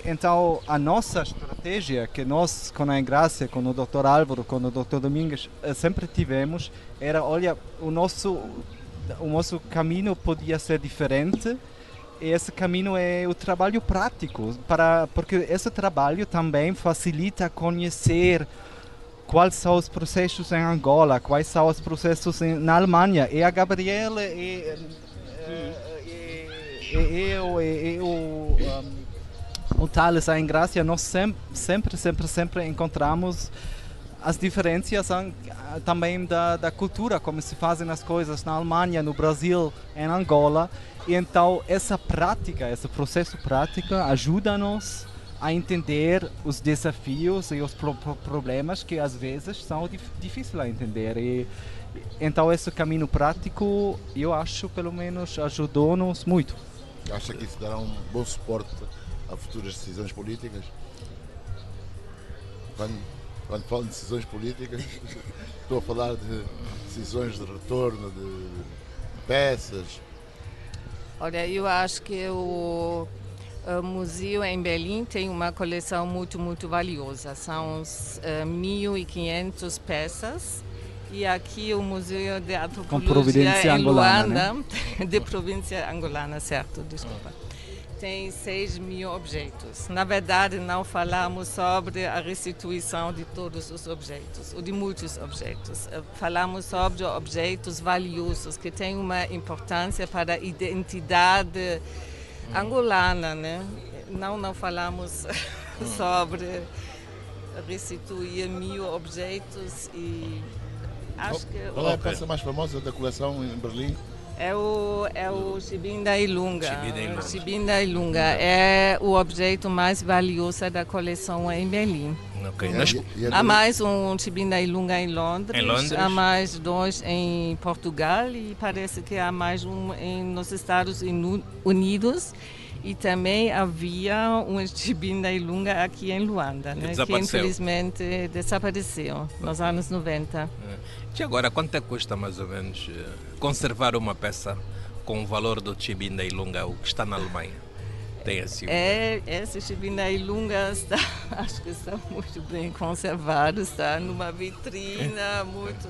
Então a nossa estratégia que nós com a Engrácia, com o Dr. Álvaro, com o Dr. Domingues sempre tivemos era, olha, o nosso caminho podia ser diferente. E esse caminho é o trabalho prático, porque esse trabalho também facilita conhecer quais são os processos em Angola, quais são os processos na Alemanha. E a Gabriela o Thales, a Engrácia, nós sempre encontramos as diferenças também da cultura, como se fazem as coisas na Alemanha, no Brasil, em Angola. E então essa prática, esse processo prático ajuda-nos a entender os desafios e os problemas que às vezes são difíceis a entender. E então esse caminho prático, eu acho, pelo menos, ajudou-nos muito. Acha que isso dará um bom suporte a futuras decisões políticas? Quando falo de decisões políticas, estou a falar de decisões de retorno de peças. Olha, eu acho que o museu em Berlim tem uma coleção muito valiosa. São 1.500 peças. E aqui o Museu de Antropologia em Luanda, né? De província angolana, certo, desculpa. Tem 6.000 objetos. Na verdade, não falamos sobre a restituição de todos os objetos, ou de muitos objetos. Falamos sobre objetos valiosos que têm uma importância para a identidade angolana, né? Não falamos sobre restituir 1.000 objetos e acho que... Qual é a peça mais famosa da coleção em Berlim? É o Chibinda Ilunga. Chibinda Ilunga é o objeto mais valioso da coleção em Berlim. Okay. Há mais um Chibinda Ilunga em Londres, há mais 2 em Portugal e parece que há mais um nos Estados Unidos. E também havia um Chibinda Ilunga aqui em Luanda, né, que infelizmente desapareceu nos anos 90. E agora, quanto é que custa mais ou menos conservar uma peça com o valor do Chibinda Ilunga, o que está na Alemanha? Tem assim? Esse Chibinda Ilunga acho que está muito bem conservado, está numa vitrina muito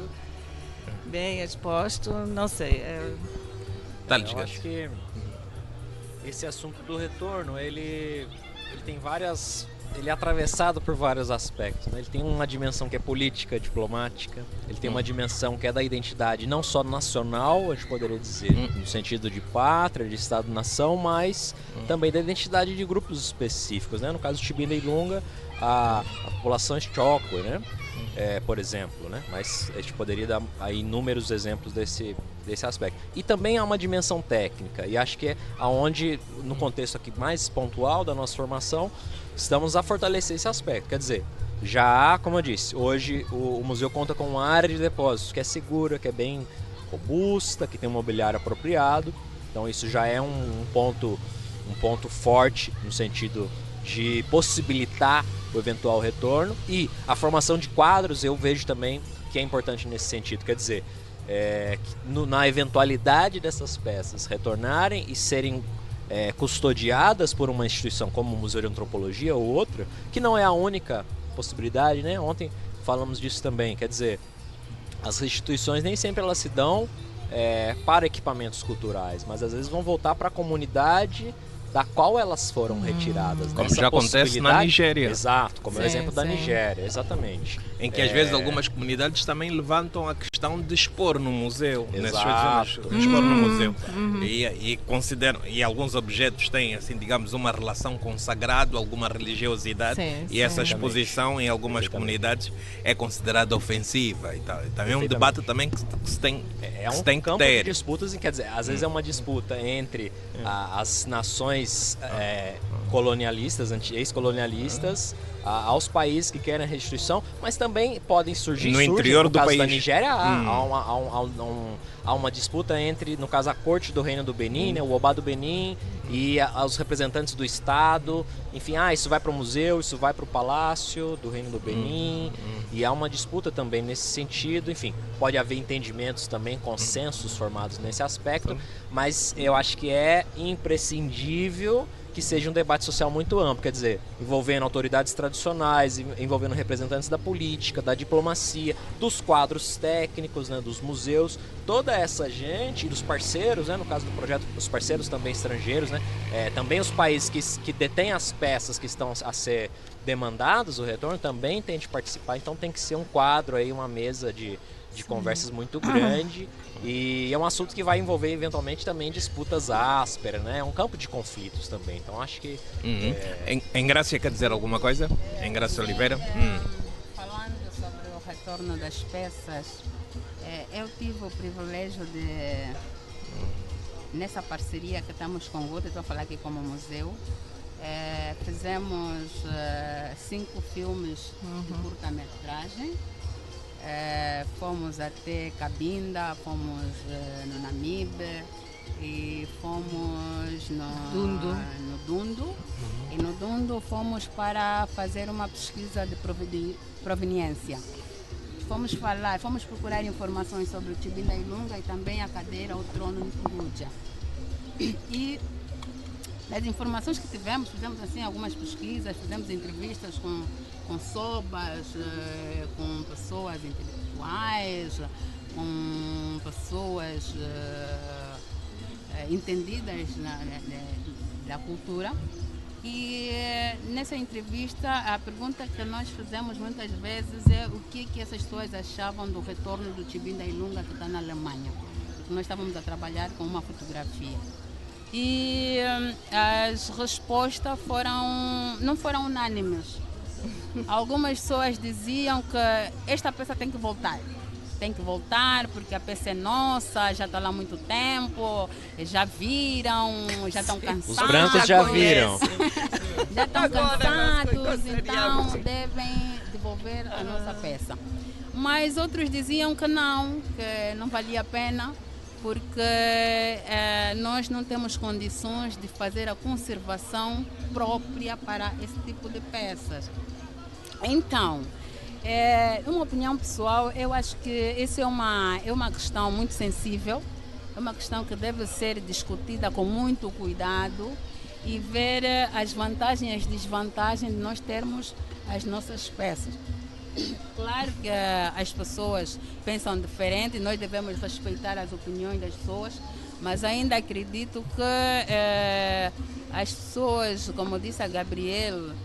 bem exposto, não sei. Eu acho que esse assunto do retorno, ele tem várias... Ele é atravessado por vários aspectos, né? Ele tem uma dimensão que é política, diplomática, ele tem uma dimensão que é da identidade não só nacional, a gente poderia dizer, no sentido de pátria, de Estado-nação, mas também da identidade de grupos específicos, né? No caso do Chibinda Ilunga, a população Chokwe, né? Por exemplo, né? Mas a gente poderia dar aí inúmeros exemplos desse aspecto. E também há uma dimensão técnica, e acho que é aonde, no contexto aqui mais pontual da nossa formação, estamos a fortalecer esse aspecto. Quer dizer, já há, como eu disse, hoje o museu conta com uma área de depósitos que é segura, que é bem robusta, que tem um mobiliário apropriado. Então isso já é um ponto forte no sentido de possibilitar o eventual retorno. E a formação de quadros eu vejo também que é importante nesse sentido. Quer dizer, na eventualidade dessas peças retornarem e serem custodiadas por uma instituição como o Museu de Antropologia ou outra, que não é a única possibilidade, né? Ontem falamos disso também. Quer dizer, as restituições nem sempre elas se dão para equipamentos culturais, mas às vezes vão voltar para a comunidade da qual elas foram retiradas. Como já acontece na Nigéria. Exato, como é o exemplo da Nigéria, exatamente. Em que às vezes algumas comunidades também levantam a questão de expor no museu. Exato. Expor no museu. E consideram, e alguns objetos têm, assim, digamos, uma relação com o sagrado, alguma religiosidade, e essa exposição em algumas comunidades é considerada ofensiva e tal. Então é um debate também que se tem que ter. Campo de disputas, quer dizer, às vezes é uma disputa entre as nações colonialistas, ex-colonialistas, aos países que querem a restituição, mas também podem surgir no interior no do caso país. Da Nigéria há uma disputa entre, no caso, a corte do Reino do Benin, né, o Obá do Benin e aos representantes do Estado, enfim, isso vai para o museu, isso vai para o Palácio do Reino do Benin, e há uma disputa também nesse sentido, enfim, pode haver entendimentos também, consensos formados nesse aspecto, mas eu acho que é imprescindível que seja um debate social muito amplo, quer dizer, envolvendo autoridades tradicionais, envolvendo representantes da política, da diplomacia, dos quadros técnicos, né, dos museus, toda essa gente, e dos parceiros, né, no caso do projeto, os parceiros também estrangeiros, né, também os países que detêm as peças que estão a ser demandados, o retorno também tem de participar, então tem que ser um quadro aí, uma mesa de conversas muito grande, e é um assunto que vai envolver eventualmente também disputas ásperas, né? É um campo de conflitos também, então acho que... Engrácia quer dizer alguma coisa? Engrácia Oliveira? Falando sobre o retorno das peças, eu tive o privilégio de, nessa parceria que estamos com o Guto, estou a falar aqui como museu, fizemos 5 filmes de curta-metragem. Fomos até Cabinda, fomos no Namibe e fomos no Dundo. E no Dundo fomos para fazer uma pesquisa de proveniência. Fomos procurar informações sobre o Chibinda Ilunga e também a cadeira, o trono de Turuja. E das informações que tivemos, fizemos assim algumas pesquisas, fizemos entrevistas com sobas, com pessoas intelectuais, com pessoas entendidas da cultura. E nessa entrevista, a pergunta que nós fizemos muitas vezes é o que essas pessoas achavam do retorno do Chibinda Ilunga que está na Alemanha. Porque nós estávamos a trabalhar com uma fotografia. E as respostas não foram unânimes. Algumas pessoas diziam que esta peça tem que voltar. Tem que voltar porque a peça é nossa, já está lá há muito tempo, já viram, já estão cansados. Os brancos já viram. Já estão cansados, então devem devolver a nossa peça. Mas outros diziam que não valia a pena, porque nós não temos condições de fazer a conservação própria para esse tipo de peças. Então, uma opinião pessoal, eu acho que isso é uma questão muito sensível, é uma questão que deve ser discutida com muito cuidado e ver as vantagens e as desvantagens de nós termos as nossas peças. Claro que as pessoas pensam diferente, nós devemos respeitar as opiniões das pessoas, mas ainda acredito que as pessoas, como disse a Gabriel,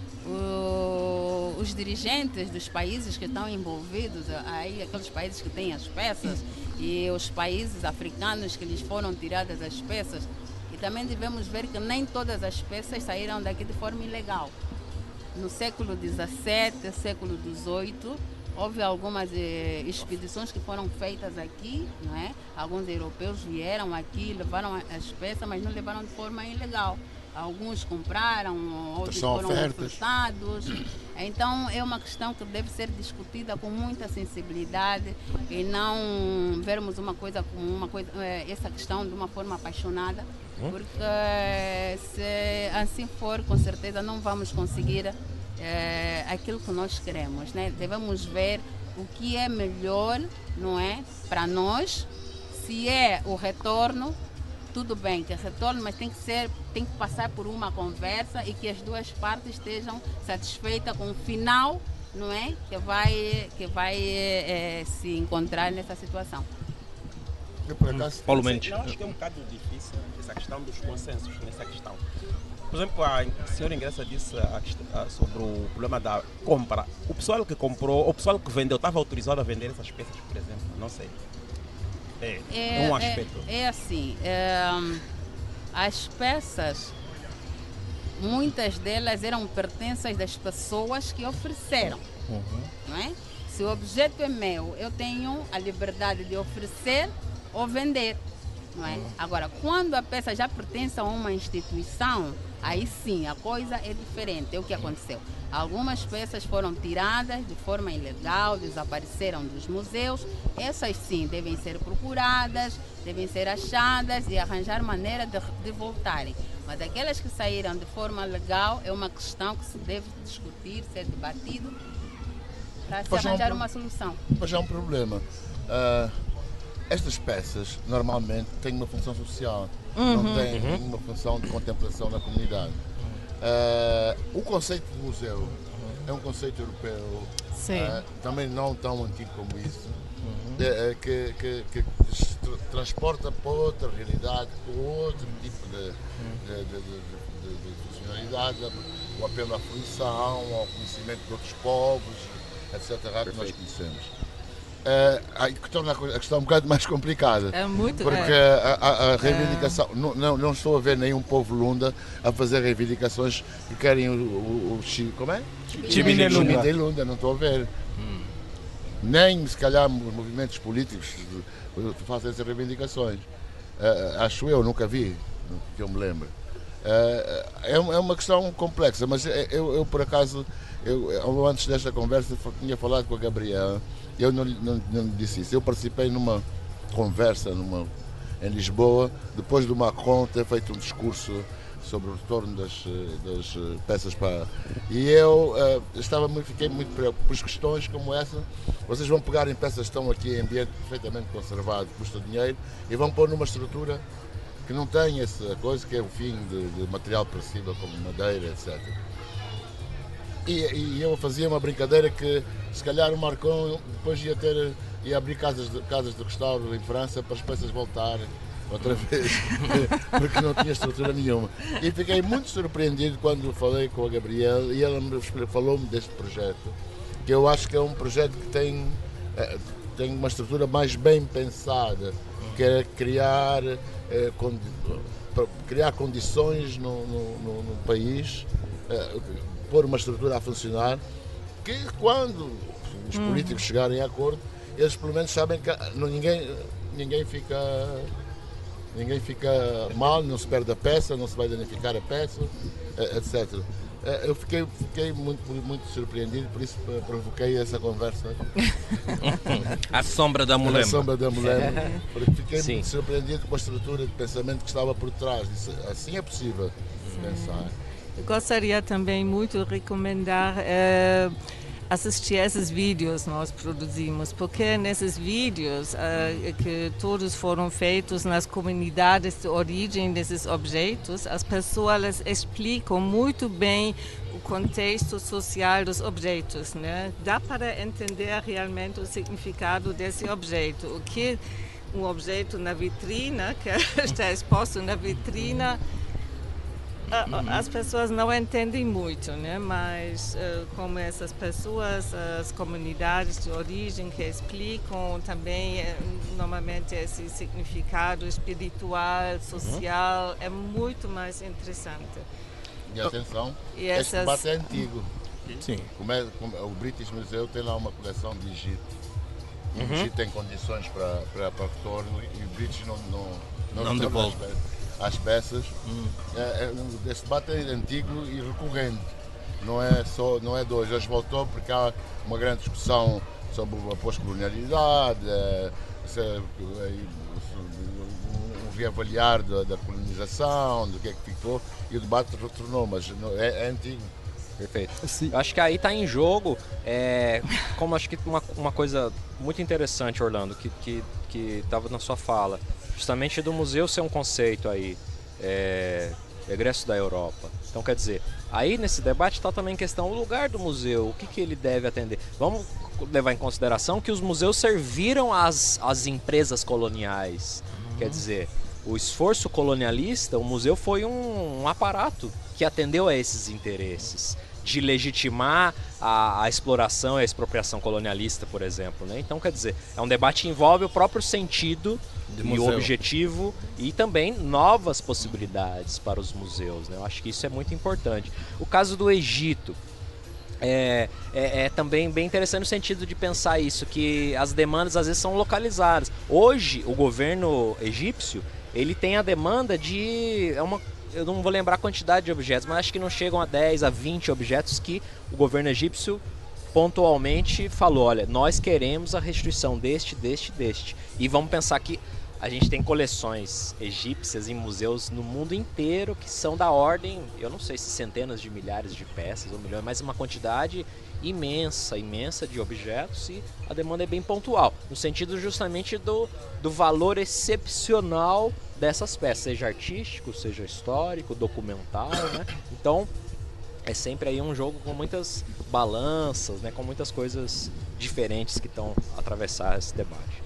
os dirigentes dos países que estão envolvidos, aí aqueles países que têm as peças e os países africanos que lhes foram tiradas as peças, e também devemos ver que nem todas as peças saíram daqui de forma ilegal. No século XVII, século XVIII, houve algumas expedições que foram feitas aqui, não é? Alguns europeus vieram aqui, levaram as peças, mas não levaram de forma ilegal. Alguns compraram, outros foram ofertados. Então é uma questão que deve ser discutida com muita sensibilidade e não vermos essa questão de uma forma apaixonada, porque se assim for, com certeza não vamos conseguir aquilo que nós queremos, né? Devemos ver o que é melhor, não é, para nós. Se é o retorno, tudo bem que retorno, mas tem que passar por uma conversa e que as duas partes estejam satisfeitas com o final, não é, que vai se encontrar nessa situação. Paulo Mendes. Eu acho que é um bocado difícil essa questão dos consensos nessa questão. Por exemplo, a senhora Ingrácia disse sobre o problema da compra. O pessoal que comprou, o pessoal que vendeu, estava autorizado a vender essas peças, por exemplo? Não sei. É um aspecto. É assim, as peças, muitas delas eram pertences das pessoas que ofereceram. Não é? Se o objeto é meu, eu tenho a liberdade de oferecer ou vender. Não é? Agora, quando a peça já pertence a uma instituição, aí sim, a coisa é diferente. É o que aconteceu. Algumas peças foram tiradas de forma ilegal, desapareceram dos museus. Essas sim devem ser procuradas, devem ser achadas e arranjar maneira de voltarem. Mas aquelas que saíram de forma legal é uma questão que se deve discutir, ser debatido para se arranjar uma solução. Mas há um problema. Estas peças normalmente têm uma função social, não têm uma função de contemplação na comunidade. O conceito de museu é um conceito europeu, também não tão antigo como isso, que se transporta para outra realidade, para outro tipo de funcionalidade, o apelo à fruição, ao conhecimento de outros povos, etc., que nós conhecemos. Que torna a questão um bocado mais complicada. É muito. Porque a reivindicação. Não estou a ver nenhum povo Lunda a fazer reivindicações que querem como é? Chiminé Lunda, não estou a ver. Nem se calhar os movimentos políticos fazem essas reivindicações. Acho eu, nunca vi, que eu me lembro. É uma questão complexa, mas eu por acaso, antes desta conversa, tinha falado com a Gabriela. Eu não disse isso. Eu participei numa conversa em Lisboa, depois do Macron ter feito um discurso sobre o retorno das peças para... E eu fiquei muito preocupado por questões como essa. Vocês vão pegar em peças que estão aqui em ambiente perfeitamente conservado, custa dinheiro, e vão pôr numa estrutura que não tem essa coisa, que é o fim de material perecível como madeira, etc. E eu fazia uma brincadeira que se calhar o Macron depois ia abrir casas de restauro em França para as peças voltarem outra vez, porque não tinha estrutura nenhuma. E fiquei muito surpreendido quando falei com a Gabriela e ela falou-me deste projeto, que eu acho que é um projeto que tem uma estrutura mais bem pensada, que é criar condições no país, pôr uma estrutura a funcionar, que quando os políticos chegarem a acordo, eles pelo menos sabem que ninguém fica mal, não se perde a peça, não se vai danificar a peça, etc. Eu fiquei muito surpreendido, por isso provoquei essa conversa. A sombra da mulher. A sombra da mulher, porque fiquei muito surpreendido com a estrutura de pensamento que estava por trás. Assim é possível pensar. Eu gostaria também muito de recomendar assistir esses vídeos que nós produzimos, porque nesses vídeos que todos foram feitos nas comunidades de origem desses objetos, as pessoas explicam muito bem o contexto social dos objetos, né? Dá para entender realmente o significado desse objeto, o que um objeto na vitrina, que está exposto na vitrina, as pessoas não entendem muito, né? Mas como essas pessoas, as comunidades de origem que explicam também normalmente esse significado espiritual, social, é muito mais interessante. E atenção, este debate é antigo. Sim. O British Museum tem lá uma coleção de Egito. O Egito tem condições para retorno e o British não devolve as peças. Este debate é antigo e recorrente, não é de hoje. Hoje voltou porque há uma grande discussão sobre a pós-colonialidade, um reavaliar da colonização, do que é que ficou, e o debate retornou, mas é antigo. Perfeito. Eu acho que aí está em jogo, como acho que uma coisa muito interessante, Orlando, que estava na sua fala, justamente do museu ser um conceito aí, egresso da Europa. Então, quer dizer, aí nesse debate está também em questão o lugar do museu, o que ele deve atender. Vamos levar em consideração que os museus serviram às empresas coloniais. Quer dizer, o esforço colonialista, o museu foi um aparato que atendeu a esses interesses, de legitimar a exploração e a expropriação colonialista, por exemplo, né? Então, quer dizer, é um debate que envolve o próprio sentido e o objetivo e também novas possibilidades para os museus, né? Eu acho que isso é muito importante. O caso do Egito é também bem interessante no sentido de pensar isso, que as demandas às vezes são localizadas. Hoje, o governo egípcio, ele tem a demanda de... eu não vou lembrar a quantidade de objetos, mas acho que não chegam a 10, a 20 objetos que o governo egípcio pontualmente falou, olha, nós queremos a restituição deste. E vamos pensar que a gente tem coleções egípcias em museus no mundo inteiro que são da ordem, eu não sei se centenas de milhares de peças ou milhões, mas uma quantidade imensa de objetos, e a demanda é bem pontual, no sentido justamente do valor excepcional dessas peças, seja artístico, seja histórico, documental, né? Então é sempre aí um jogo com muitas balanças, né? Com muitas coisas diferentes que estão a atravessar esse debate.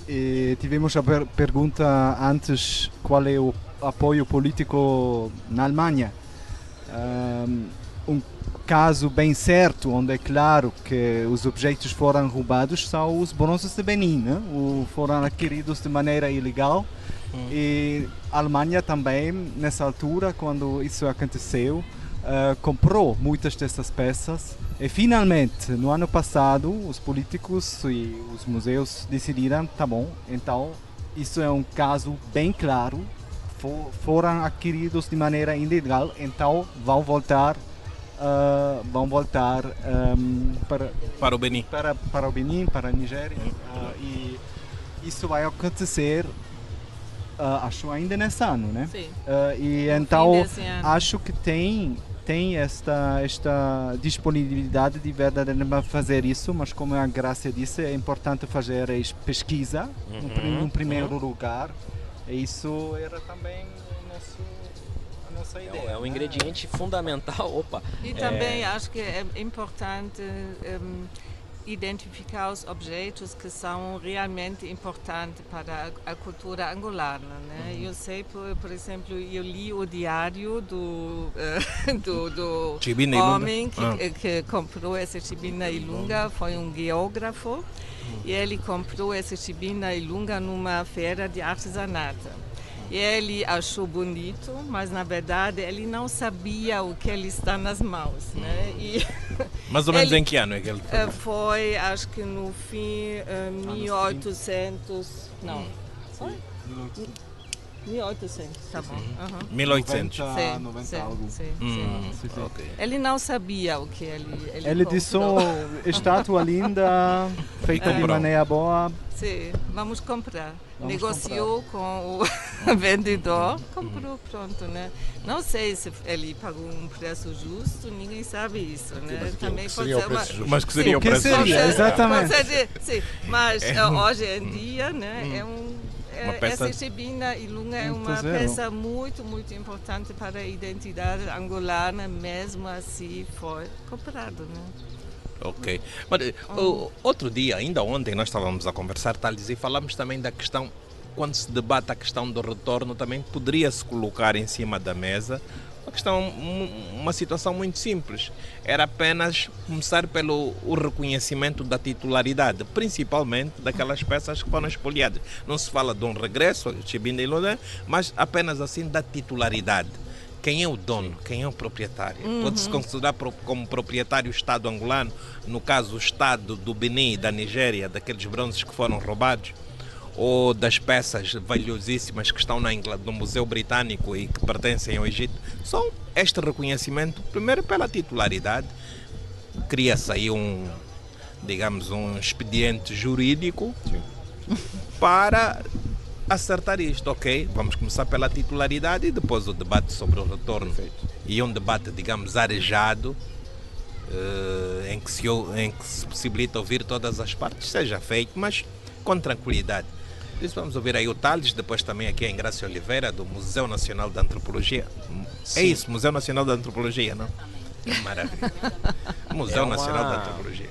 E tivemos a pergunta antes, qual é o apoio político na Alemanha? Um caso bem certo, onde é claro que os objetos foram roubados, são os bronzes de Benin, né? Foram adquiridos de maneira ilegal. E a Alemanha também, nessa altura, quando isso aconteceu, comprou muitas dessas peças. E finalmente, no ano passado, os políticos e os museus decidiram, tá bom, então isso é um caso bem claro, foram adquiridos de maneira ilegal, então vão voltar para o Benin, para o Benin, para a Nigéria, e isso vai acontecer, acho ainda nesse ano, né? Sim. E então acho que tem esta disponibilidade de verdadeiramente fazer isso, mas como a Grácia disse, é importante fazer pesquisa no primeiro lugar, e isso era também a nossa ideia. É um ingrediente fundamental. Opa. E também acho que é importante identificar os objetos que são realmente importantes para a cultura angolana, né? Eu sei, por exemplo, eu li o diário do homem que comprou essa Chibina Ilunga, foi um geógrafo, e ele comprou essa Chibina Ilunga numa feira de artesanato. E ele achou bonito, mas na verdade ele não sabia o que ele está nas mãos, né? E mais ou menos em que ano é que ele foi? Acho que no fim 1800, não, foi? 1800, tá bom. 1800. 90 algo. Sim. Okay. Ele não sabia o que ele disse, estátua linda, feita de maneira boa. Sim, vamos comprar. Negociou com o vendedor, comprou, pronto, né? Não sei se ele pagou um preço justo, ninguém sabe isso, né? Também pode ser mas que seria o preço justo? Exatamente. Sim, mas hoje em dia, né, essa Chibina Ilunga é uma peça muito, muito importante para a identidade angolana, mesmo assim foi comprado, né? Ok. Mas, outro dia, ainda ontem, nós estávamos a conversar, Thales, e falamos também da questão, quando se debate a questão do retorno, também poderia-se colocar em cima da mesa uma situação muito simples. Era apenas começar pelo reconhecimento da titularidade, principalmente daquelas peças que foram espoliadas. Não se fala de um regresso, mas apenas assim da titularidade. Quem é o dono? Quem é o proprietário? Pode-se considerar como proprietário o Estado angolano, no caso o Estado do Benin e da Nigéria, daqueles bronzes que foram roubados, ou das peças valiosíssimas que estão no Museu Britânico e que pertencem ao Egito. Só este reconhecimento, primeiro pela titularidade, cria-se aí um expediente jurídico para acertar isto, ok? Vamos começar pela titularidade e depois o debate sobre o retorno. E um debate, digamos, arejado, em que se possibilita ouvir todas as partes, seja feito, mas com tranquilidade. Por isso vamos ouvir aí o Thales, depois também aqui a Ingrácia Oliveira, do Museu Nacional de Antropologia. Sim. É isso, Museu Nacional de Antropologia, não? Maravilha. Museu Nacional de Antropologia.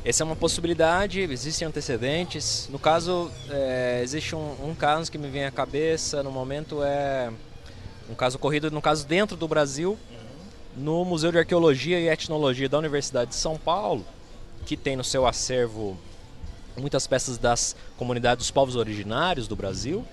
Essa é uma possibilidade, existem antecedentes. No caso, existe um caso que me vem à cabeça, no momento é um caso ocorrido, dentro do Brasil, no Museu de Arqueologia e Etnologia da Universidade de São Paulo, que tem no seu acervo muitas peças das comunidades dos povos originários do Brasil,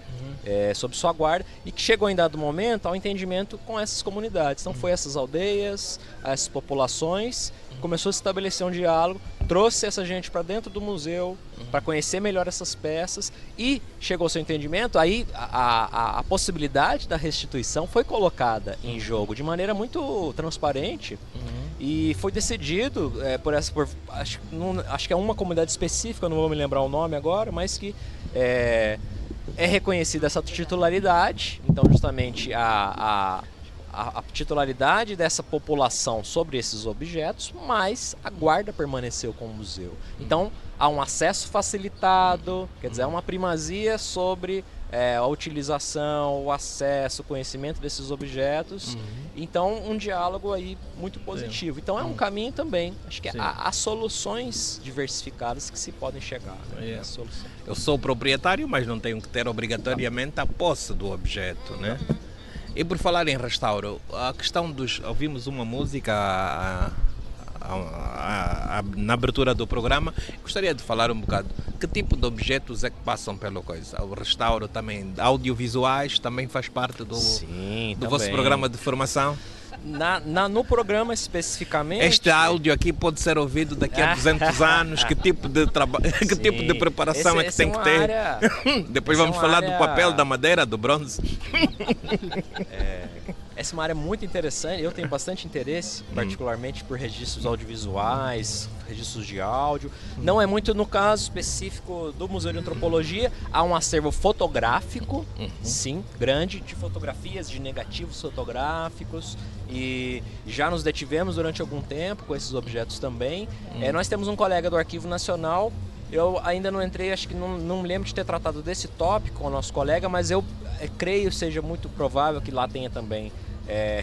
sob sua guarda, e que chegou em dado momento ao entendimento com essas comunidades. Então foi essas aldeias, essas populações, começou a se estabelecer um diálogo trouxe essa gente para dentro do museu para conhecer melhor essas peças e chegou ao seu entendimento, aí a possibilidade da restituição foi colocada em jogo de maneira muito transparente e foi decidido acho que é uma comunidade específica, não vou me lembrar o nome agora, mas que é reconhecida essa titularidade. Então justamente a titularidade dessa população sobre esses objetos, mas a guarda permaneceu com o museu. Então há um acesso facilitado, quer dizer, há uma primazia sobre a utilização, o acesso, o conhecimento desses objetos. Então um diálogo aí muito positivo. Então é um caminho também. Acho que há soluções diversificadas que se podem chegar. Né? Eu sou proprietário, mas não tenho que ter obrigatoriamente a posse do objeto, né? E por falar em restauro, a questão dos... Ouvimos uma música na abertura do programa. Gostaria de falar um bocado. Que tipo de objetos é que passam pela coisa? O restauro também, audiovisuais, também faz parte do vosso programa de formação? No programa especificamente... Este áudio aqui pode ser ouvido daqui a 200 anos. Que tipo de que tipo de preparação é que tem que ter? Depois vamos falar do papel, da madeira, do bronze. Essa é uma área muito interessante. Eu tenho bastante interesse, particularmente por registros audiovisuais, registros de áudio. Não é muito no caso específico do Museu de Antropologia. Há um acervo fotográfico, sim, grande, de fotografias, de negativos fotográficos. E já nos detivemos durante algum tempo com esses objetos também. Nós temos um colega do Arquivo Nacional. Eu ainda não entrei, acho que não me lembro de ter tratado desse tópico com o nosso colega, mas eu creio seja muito provável que lá tenha também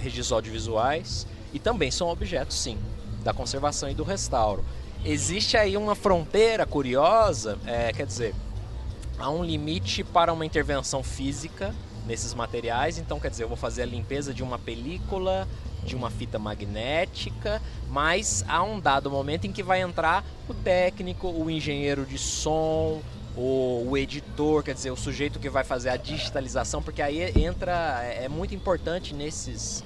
registros audiovisuais. E também são objetos, sim, da conservação e do restauro. Existe aí uma fronteira curiosa, quer dizer, há um limite para uma intervenção física nesses materiais. Então, quer dizer, eu vou fazer a limpeza de uma película, de uma fita magnética, mas há um dado momento em que vai entrar o técnico, o engenheiro de som, o editor, quer dizer, o sujeito que vai fazer a digitalização, porque aí é muito importante nesses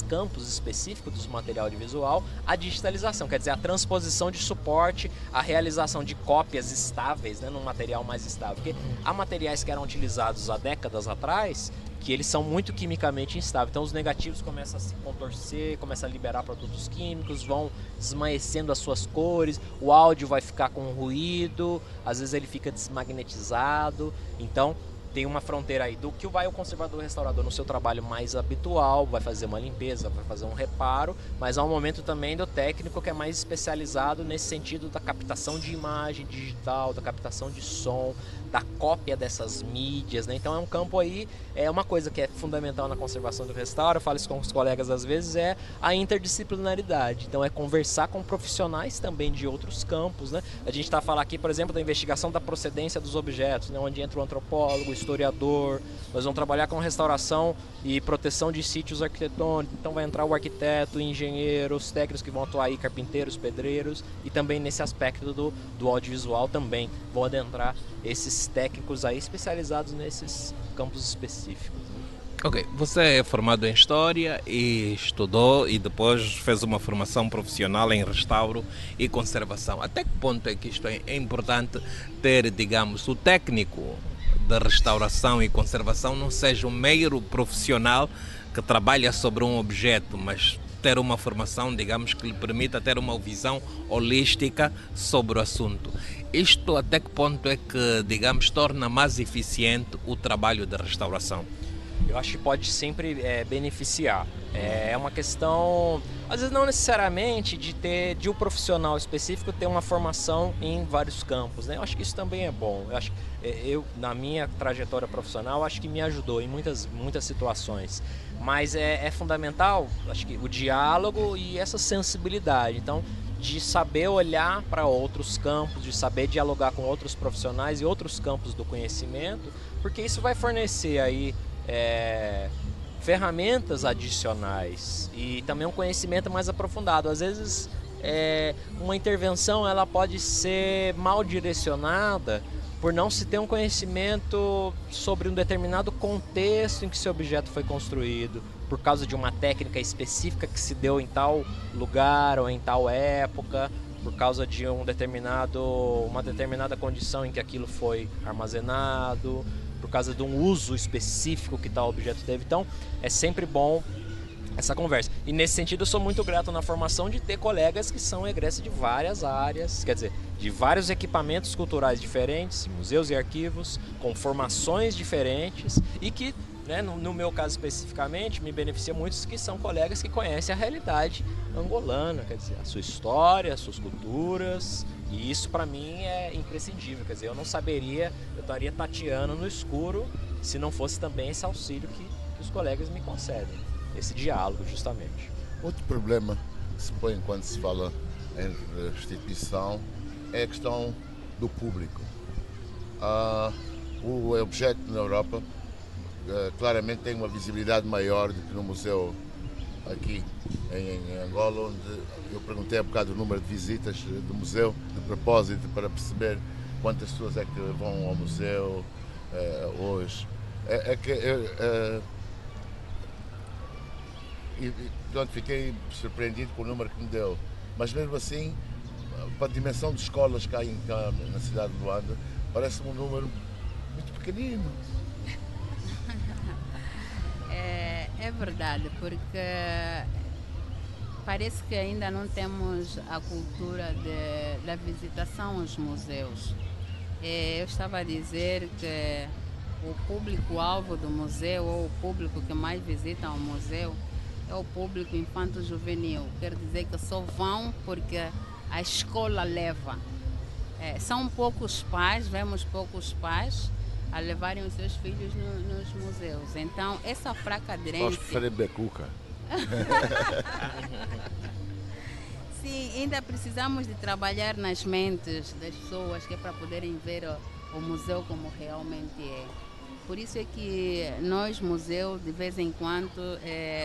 campos específicos do material audiovisual, a digitalização, quer dizer, a transposição de suporte, a realização de cópias estáveis, né, num material mais estável. Porque há materiais que eram utilizados há décadas atrás, que eles são muito quimicamente instáveis. Então os negativos começam a se contorcer, começam a liberar produtos químicos, vão desmanecendo as suas cores, o áudio vai ficar com ruído, às vezes ele fica desmagnetizado. Então tem uma fronteira aí do que vai o conservador restaurador no seu trabalho mais habitual, vai fazer uma limpeza, vai fazer um reparo, mas há um momento também do técnico que é mais especializado nesse sentido da captação de imagem digital, da captação de som, da cópia dessas mídias, né? Então é um campo aí, é uma coisa que é fundamental na conservação do restauro, eu falo isso com os colegas às vezes, é a interdisciplinaridade. Então é conversar com profissionais também de outros campos, né? A gente está a falar aqui, por exemplo, da investigação da procedência dos objetos, né? Onde entra o antropólogo, o historiador, nós vamos trabalhar com restauração e proteção de sítios arquitetônicos, então vai entrar o arquiteto, o engenheiro, os técnicos que vão atuar aí, carpinteiros, pedreiros, e também nesse aspecto do audiovisual também vão adentrar esses técnicos aí especializados nesses campos específicos. Ok, você é formado em História e estudou e depois fez uma formação profissional em restauro e conservação. Até que ponto é que isto é importante ter, digamos, o técnico da restauração e conservação não seja um mero profissional que trabalha sobre um objeto, mas ter uma formação, digamos, que lhe permita ter uma visão holística sobre o assunto. Isto até que ponto é que, digamos, torna mais eficiente o trabalho de restauração? Eu acho que pode sempre beneficiar. É uma questão, às vezes não necessariamente de um profissional específico ter uma formação em vários campos, né? Eu acho que isso também é bom. Eu acho que na minha trajetória profissional, acho que me ajudou em muitas situações. Mas é fundamental, acho que o diálogo e essa sensibilidade. Então, de saber olhar para outros campos, de saber dialogar com outros profissionais e outros campos do conhecimento, porque isso vai fornecer aí ferramentas adicionais e também um conhecimento mais aprofundado. Às vezes uma intervenção ela pode ser mal direcionada por não se ter um conhecimento sobre um determinado contexto em que esse objeto foi construído, por causa de uma técnica específica que se deu em tal lugar ou em tal época. por causa de uma determinada condição em que aquilo foi armazenado, por causa de um uso específico que tal objeto teve. Então, é sempre bom essa conversa. E nesse sentido eu sou muito grato na formação de ter colegas que são egressos de várias áreas, quer dizer, de vários equipamentos culturais diferentes, museus e arquivos, com formações diferentes e que, né, no meu caso especificamente, me beneficia muito que são colegas que conhecem a realidade angolana, quer dizer, a sua história, as suas culturas, e isso para mim é imprescindível, quer dizer, eu não saberia, eu estaria tateando no escuro se não fosse também esse auxílio que os colegas me concedem. Esse diálogo, justamente. Outro problema que se põe quando se fala em restituição é a questão do público. O objeto na Europa claramente tem uma visibilidade maior do que no museu aqui em Angola, onde eu perguntei há bocado o número de visitas do museu, de propósito, para perceber quantas pessoas é que vão ao museu hoje. E portanto, fiquei surpreendido com o número que me deu. Mas mesmo assim, para a dimensão de escolas cá na cidade de Luanda, parece-me um número muito pequenino. É verdade, porque parece que ainda não temos a cultura da visitação aos museus. Eu estava a dizer que o público-alvo do museu, ou o público que mais visita o museu, é o público infanto-juvenil. Quer dizer que só vão porque a escola leva. São poucos pais, vemos poucos pais a levarem os seus filhos nos museus. Então, essa fraca aderência... Nós preferimos becuca. Sim, ainda precisamos de trabalhar nas mentes das pessoas, que é para poderem ver o museu como realmente é. Por isso é que nós, museu, de vez em quando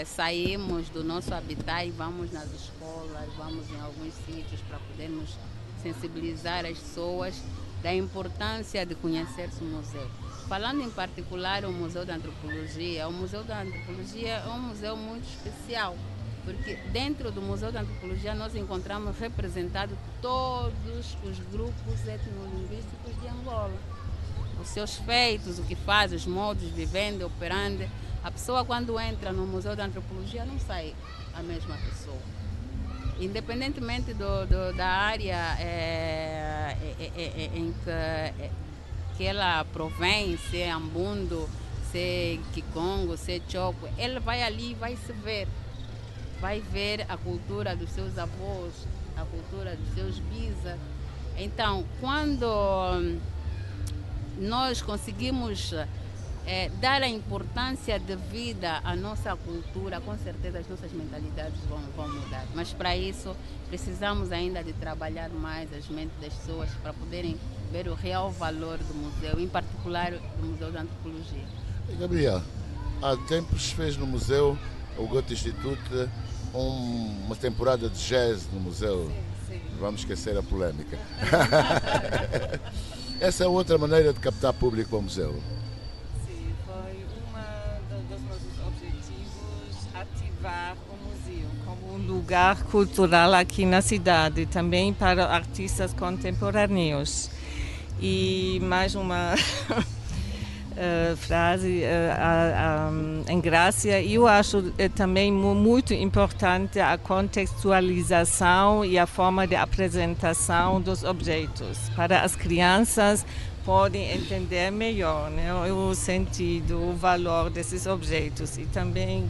saímos do nosso habitat e vamos nas escolas, vamos em alguns sítios para podermos sensibilizar as pessoas da importância de conhecer-se o museu. Falando em particular o Museu da Antropologia, o Museu da Antropologia é um museu muito especial, porque dentro do Museu da Antropologia nós encontramos representados todos os grupos etnolinguísticos de Angola. Os seus feitos, o que faz, os modos de vivendo, operando. A pessoa quando entra no Museu da Antropologia não sai a mesma pessoa. Independentemente da área em que ela provém, se é Ambundo, se é Kikongo, se é Choco, ele vai ali e vai se ver. Vai ver a cultura dos seus avós, a cultura dos seus bisas. Então, quando nós conseguimos dar a importância devida à nossa cultura, com certeza as nossas mentalidades vão mudar. Mas para isso precisamos ainda de trabalhar mais as mentes das pessoas para poderem ver o real valor do museu, em particular do Museu da Antropologia. Gabriel, há tempos fez no museu, o Goethe Instituto, uma temporada de jazz no museu. Sim. Vamos esquecer a polémica. Essa é outra maneira de captar público para o museu. Sim, foi dos nossos objetivos ativar o museu como um lugar cultural aqui na cidade, também para artistas contemporâneos. E mais uma frase em Grácia, eu acho também muito importante a contextualização e a forma de apresentação dos objetos, para as crianças podem entender melhor, né, o sentido, o valor desses objetos. E também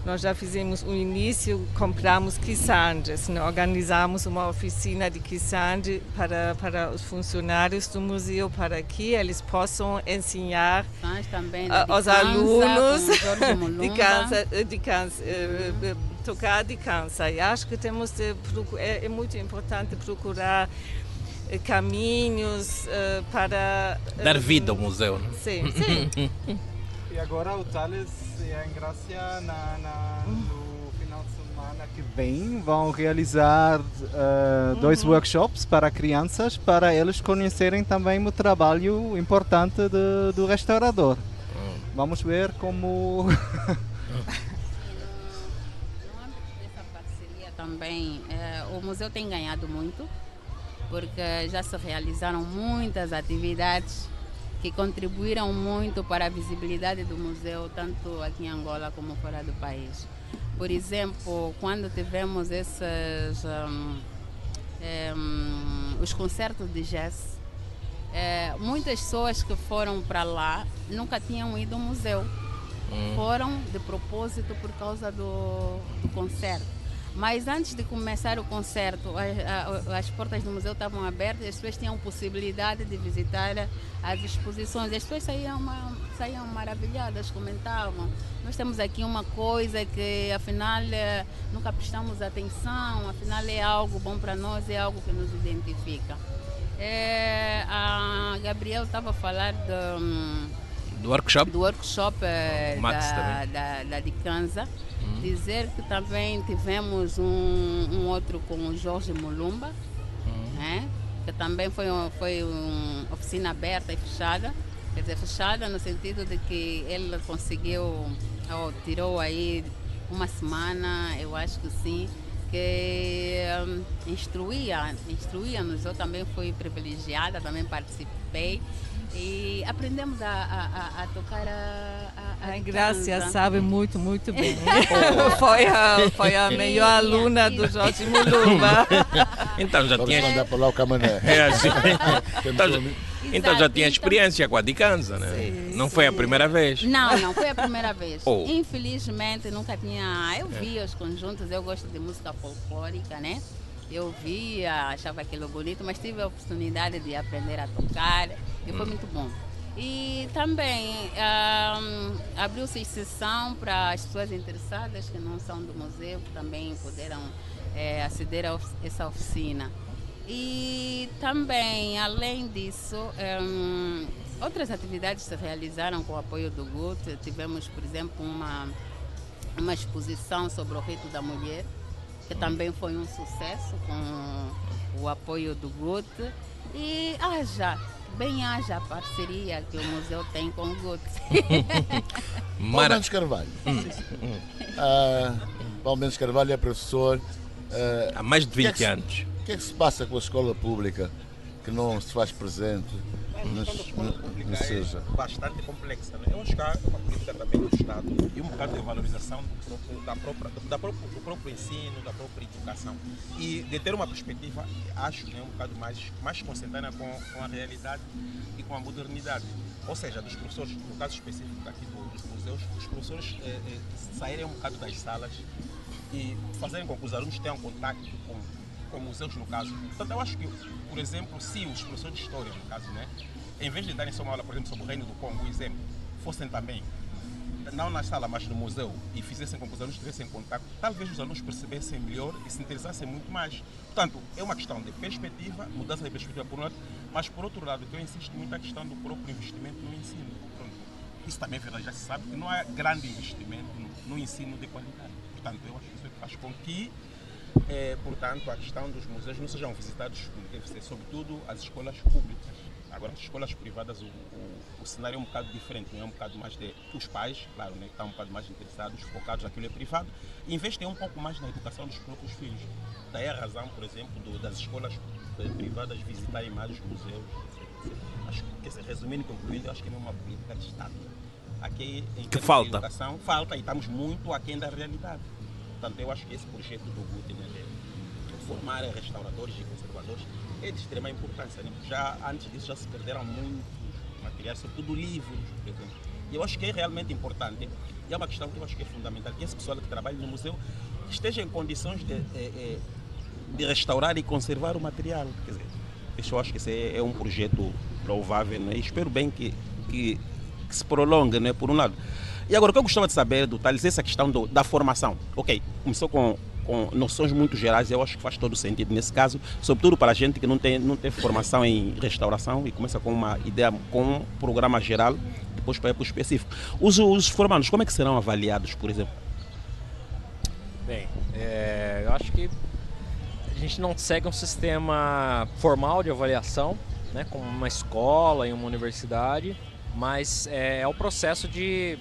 nós já fizemos o início, compramos quisandes, né? Organizamos uma oficina de quisande para os funcionários do museu, para que eles possam ensinar aos alunos tocar de cansa. E acho que é muito importante procurar caminhos para dar vida ao museu. Né? Sim. E agora o Thales e a Engrácia no final de semana que vem vão realizar 2 workshops para crianças, para eles conhecerem também o trabalho importante do restaurador. Vamos ver como... No âmbito dessa parceria também, o museu tem ganhado muito, porque já se realizaram muitas atividades que contribuíram muito para a visibilidade do museu, tanto aqui em Angola como fora do país. Por exemplo, quando tivemos os concertos de jazz, muitas pessoas que foram para lá nunca tinham ido ao museu. Foram de propósito por causa do concerto. Mas antes de começar o concerto, as portas do museu estavam abertas e as pessoas tinham possibilidade de visitar as exposições. As pessoas saíam maravilhadas, comentavam: nós temos aqui uma coisa que afinal nunca prestamos atenção, afinal é algo bom para nós, é algo que nos identifica. A Gabriel estava a falar do workshop, da Dicanza. Dizer que também tivemos um outro com o Jorge Mulumba, que também foi uma oficina aberta e fechada. Quer dizer, fechada no sentido de que ele conseguiu, tirou aí uma semana, eu acho que sim, que instruía-nos. Eu também fui privilegiada, também participei. E aprendemos a tocar a Grácia sabe muito bem. Foi a melhor aluna do Jorge Mulumba. Então já tinha mandar para lá o Camané. Então já tinha experiência com a Dicanza, né? Sim, não foi a primeira vez? Não foi a primeira vez. Infelizmente nunca tinha. Eu vi os conjuntos, eu gosto de música folclórica, né? Eu via, achava aquilo bonito, mas tive a oportunidade de aprender a tocar e foi muito bom. E também abriu-se exceção para as pessoas interessadas que não são do museu, que também puderam aceder a essa oficina. E também, além disso, outras atividades se realizaram com o apoio do GUT. Tivemos, por exemplo, uma exposição sobre o rito da mulher, que também foi um sucesso com o apoio do GUT. E haja a parceria que o museu tem com o GUT. Paulo Mendes Carvalho. Paulo Mendes Carvalho é professor há mais de 20 anos. O que é que se passa com a escola pública que não se faz presente? É bastante complexa, né? Eu acho que há uma política também do Estado e um bocado de valorização do próprio ensino, da própria educação, e de ter uma perspectiva, acho, né, um bocado mais concentrada com a realidade e com a modernidade. Ou seja, dos professores, no caso específico aqui dos museus, os professores saírem um bocado das salas e fazerem com que os alunos tenham contato com museus, no caso. Portanto, eu acho que, por exemplo, se os professores de história, no caso, né, em vez de darem só uma aula, por exemplo, sobre o Reino do Congo, exemplo, fossem também, não na sala, mas no museu, e fizessem com que os alunos tivessem contato, talvez os alunos percebessem melhor e se interessassem muito mais. Portanto, é uma questão de perspectiva, mudança de perspectiva por um lado, mas por outro lado, eu insisto muito na questão do próprio investimento no ensino. Pronto. Isso também é verdade, já se sabe que não há grande investimento no ensino de qualidade. Portanto, eu acho que isso faz com que portanto, a questão dos museus não sejam visitados como deve ser, sobretudo as escolas públicas. Agora, as escolas privadas, o cenário é um bocado diferente, não é um bocado mais de os pais, claro, né, que estão um bocado mais interessados, focados naquilo é privado, e investem um pouco mais na educação dos próprios filhos. Daí a razão, por exemplo, das escolas privadas visitarem mais os museus. Acho que, resumindo e concluindo, eu acho que não é uma política de Estado. Aqui, em que falta. Educação, falta e estamos muito aquém da realidade. Portanto, eu acho que esse projeto do GUT, né, de formar restauradores e conservadores, é de extrema importância. Né? Já antes disso já se perderam muitos materiais, sobretudo livros, por exemplo. E eu acho que é realmente importante. E é uma questão que eu acho que é fundamental, que esse pessoal que trabalha no museu esteja em condições de restaurar e conservar o material. Quer dizer, eu acho que esse é um projeto louvável, né? E espero bem que se prolongue, né, por um lado. E agora, o que eu gostava de saber do Thales é essa questão da formação. Ok, começou com noções muito gerais, eu acho que faz todo sentido nesse caso, sobretudo para a gente que não tem formação em restauração e começa com uma ideia, com um programa geral, depois para ir para o específico. Os formandos, como é que serão avaliados, por exemplo? Bem, eu acho que a gente não segue um sistema formal de avaliação, né, como uma escola e uma universidade, mas é o processo de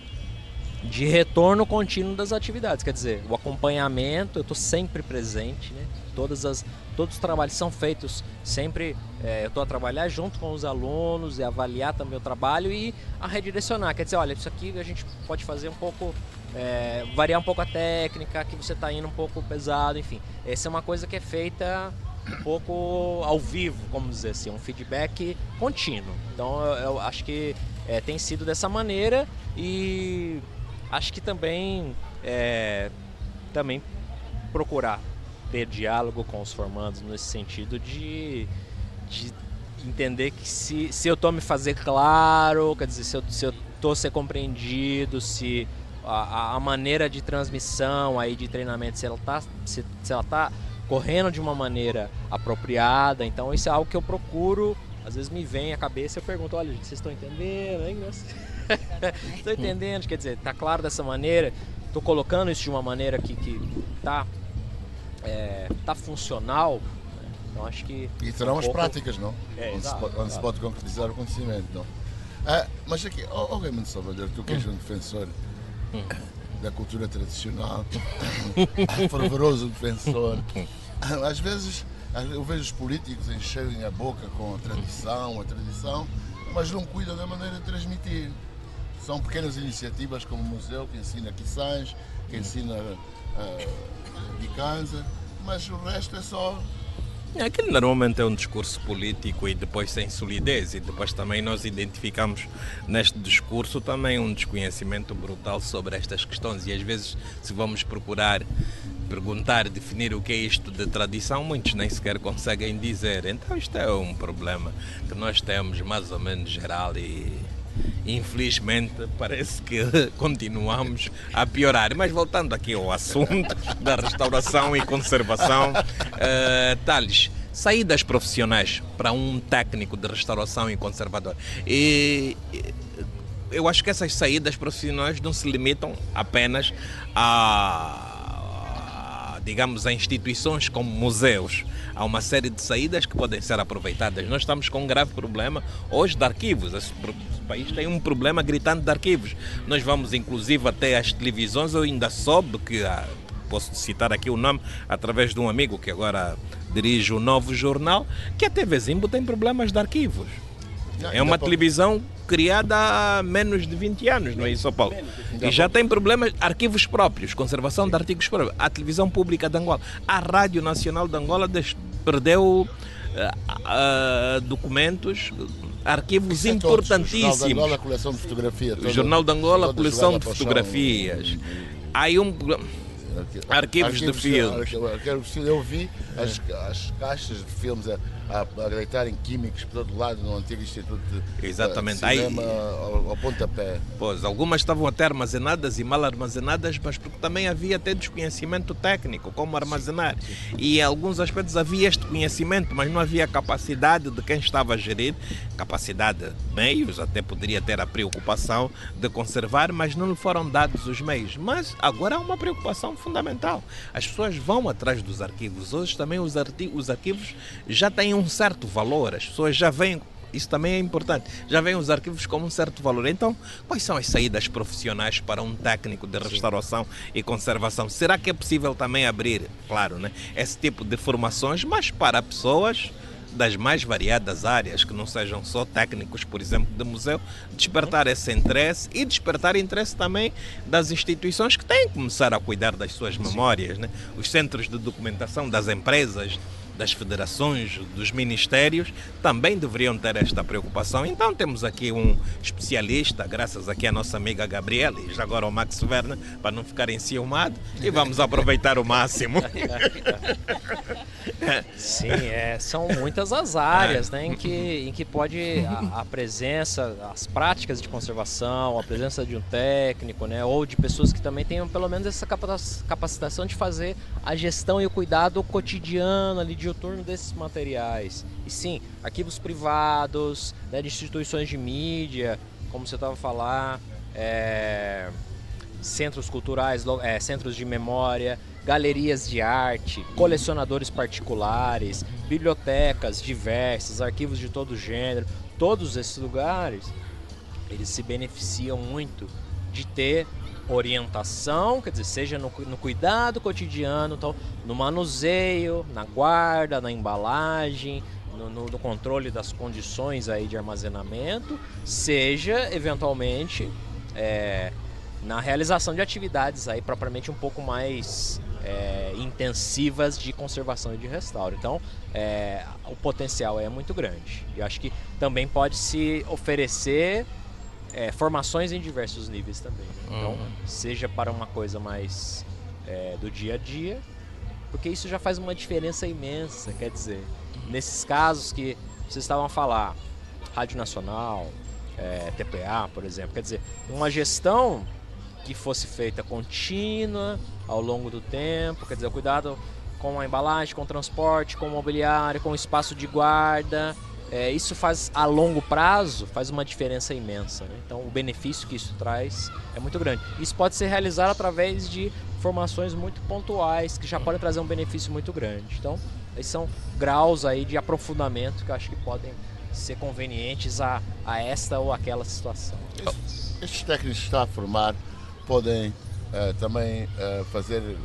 de retorno contínuo das atividades. Quer dizer, o acompanhamento, eu estou sempre presente, né? Todos os trabalhos são feitos sempre, eu estou a trabalhar junto com os alunos e avaliar também o trabalho e a redirecionar. Quer dizer, olha, isso aqui a gente pode fazer um pouco, variar um pouco a técnica, que você está indo um pouco pesado, enfim. Essa é uma coisa que é feita um pouco ao vivo, como dizer assim, um feedback contínuo. Então eu acho que tem sido dessa maneira e acho que também procurar ter diálogo com os formandos nesse sentido de entender que se eu estou me fazer claro, quer dizer, se eu estou ser compreendido, se a maneira de transmissão aí de treinamento, se ela tá correndo de uma maneira apropriada, então isso é algo que eu procuro, às vezes me vem à cabeça e eu pergunto, olha, gente, vocês estão entendendo? Estou entendendo, quer dizer, tá claro dessa maneira, estou colocando isso de uma maneira que tá funcional, né? Então acho que... E terão as práticas, não? Onde se pode exato. concretizar o conhecimento, não? Mas aqui, Raimundo Salvador, tu que és um defensor da cultura tradicional, fervoroso defensor, às vezes eu vejo os políticos encherem a boca com a tradição, mas não cuidam da maneira de transmitir. São pequenas iniciativas como o museu que ensina quiçãs, que ensina Bicanza, mas o resto é só... Aquilo normalmente é um discurso político e depois sem solidez, e depois também nós identificamos neste discurso também um desconhecimento brutal sobre estas questões, e às vezes se vamos perguntar, definir o que é isto de tradição, muitos nem sequer conseguem dizer. Então isto é um problema que nós temos mais ou menos geral e infelizmente parece que continuamos a piorar. Mas voltando aqui ao assunto da restauração e conservação, Thales, saídas profissionais para um técnico de restauração e conservador. Eu acho que essas saídas profissionais não se limitam apenas digamos, a instituições como museus. Há uma série de saídas que podem ser aproveitadas. Nós estamos com um grave problema hoje de arquivos. O país tem um problema gritante de arquivos. Nós vamos inclusive até às televisões. Eu ainda soube que, posso citar aqui o nome, através de um amigo que agora dirige o Novo Jornal, que a TV Zimbo tem problemas de arquivos. É uma televisão criada há menos de 20 anos, não é isso, Paulo? E já tem problemas, arquivos próprios, conservação de artigos próprios. A televisão pública de Angola, a Rádio Nacional de Angola perdeu documentos, arquivos importantíssimos. O Jornal de Angola, coleção de fotografias. O Jornal de Angola, coleção de fotografias. Aí arquivos de filmes. Eu vi as caixas de filmes a deitarem químicos por todo lado no antigo Instituto de Cinema ao pontapé. Pois, algumas estavam até armazenadas e mal armazenadas, mas porque também havia até desconhecimento técnico, como armazenar. E em alguns aspectos havia este conhecimento, mas não havia capacidade de quem estava a gerir, capacidade de meios, até poderia ter a preocupação de conservar, mas não lhe foram dados os meios. Mas agora há uma preocupação fundamental. As pessoas vão atrás dos arquivos. Hoje também os arquivos já têm um certo valor. As pessoas já veem, isso também é importante, já veem os arquivos como um certo valor. Então, quais são as saídas profissionais para um técnico de restauração e conservação? Será que é possível também abrir, claro, né, esse tipo de formações, mas para pessoas das mais variadas áreas, que não sejam só técnicos, por exemplo, de museu, despertar esse interesse e despertar interesse também das instituições que têm que começar a cuidar das suas memórias, né? Os centros de documentação das empresas, das federações, dos ministérios, também deveriam ter esta preocupação. Então temos aqui um especialista, graças aqui à nossa amiga Gabriela e já agora ao Max Werner, para não ficar enciumado, e vamos aproveitar o máximo. Sim, são muitas as áreas, né, em que pode a presença, as práticas de conservação, a presença de um técnico, né, ou de pessoas que também tenham pelo menos essa capacitação de fazer a gestão e o cuidado cotidiano ali diuturno desses materiais. E sim, arquivos privados, né, de instituições de mídia, como você estava a falar, centros culturais, centros de memória, galerias de arte, colecionadores particulares, bibliotecas diversas, arquivos de todo gênero. Todos esses lugares, eles se beneficiam muito de ter orientação, quer dizer, seja no cuidado cotidiano, então, no manuseio, na guarda, na embalagem, no controle das condições aí de armazenamento, seja eventualmente na realização de atividades aí propriamente um pouco mais intensivas de conservação e de restauro. Então, o potencial é muito grande. Eu acho que também pode se oferecer formações em diversos níveis também. Né? Então, seja para uma coisa mais do dia a dia, porque isso já faz uma diferença imensa. Quer dizer, nesses casos que vocês estavam a falar, Rádio Nacional, TPA, por exemplo, quer dizer, uma gestão que fosse feita contínua ao longo do tempo, quer dizer, o cuidado com a embalagem, com o transporte, com o mobiliário, com o espaço de guarda, isso faz a longo prazo, faz uma diferença imensa. Né? Então o benefício que isso traz é muito grande. Isso pode ser realizado através de formações muito pontuais, que já podem trazer um benefício muito grande. Então, esses são graus aí de aprofundamento que eu acho que podem ser convenientes a esta ou aquela situação. Estes técnicos que está a formar podem também fazer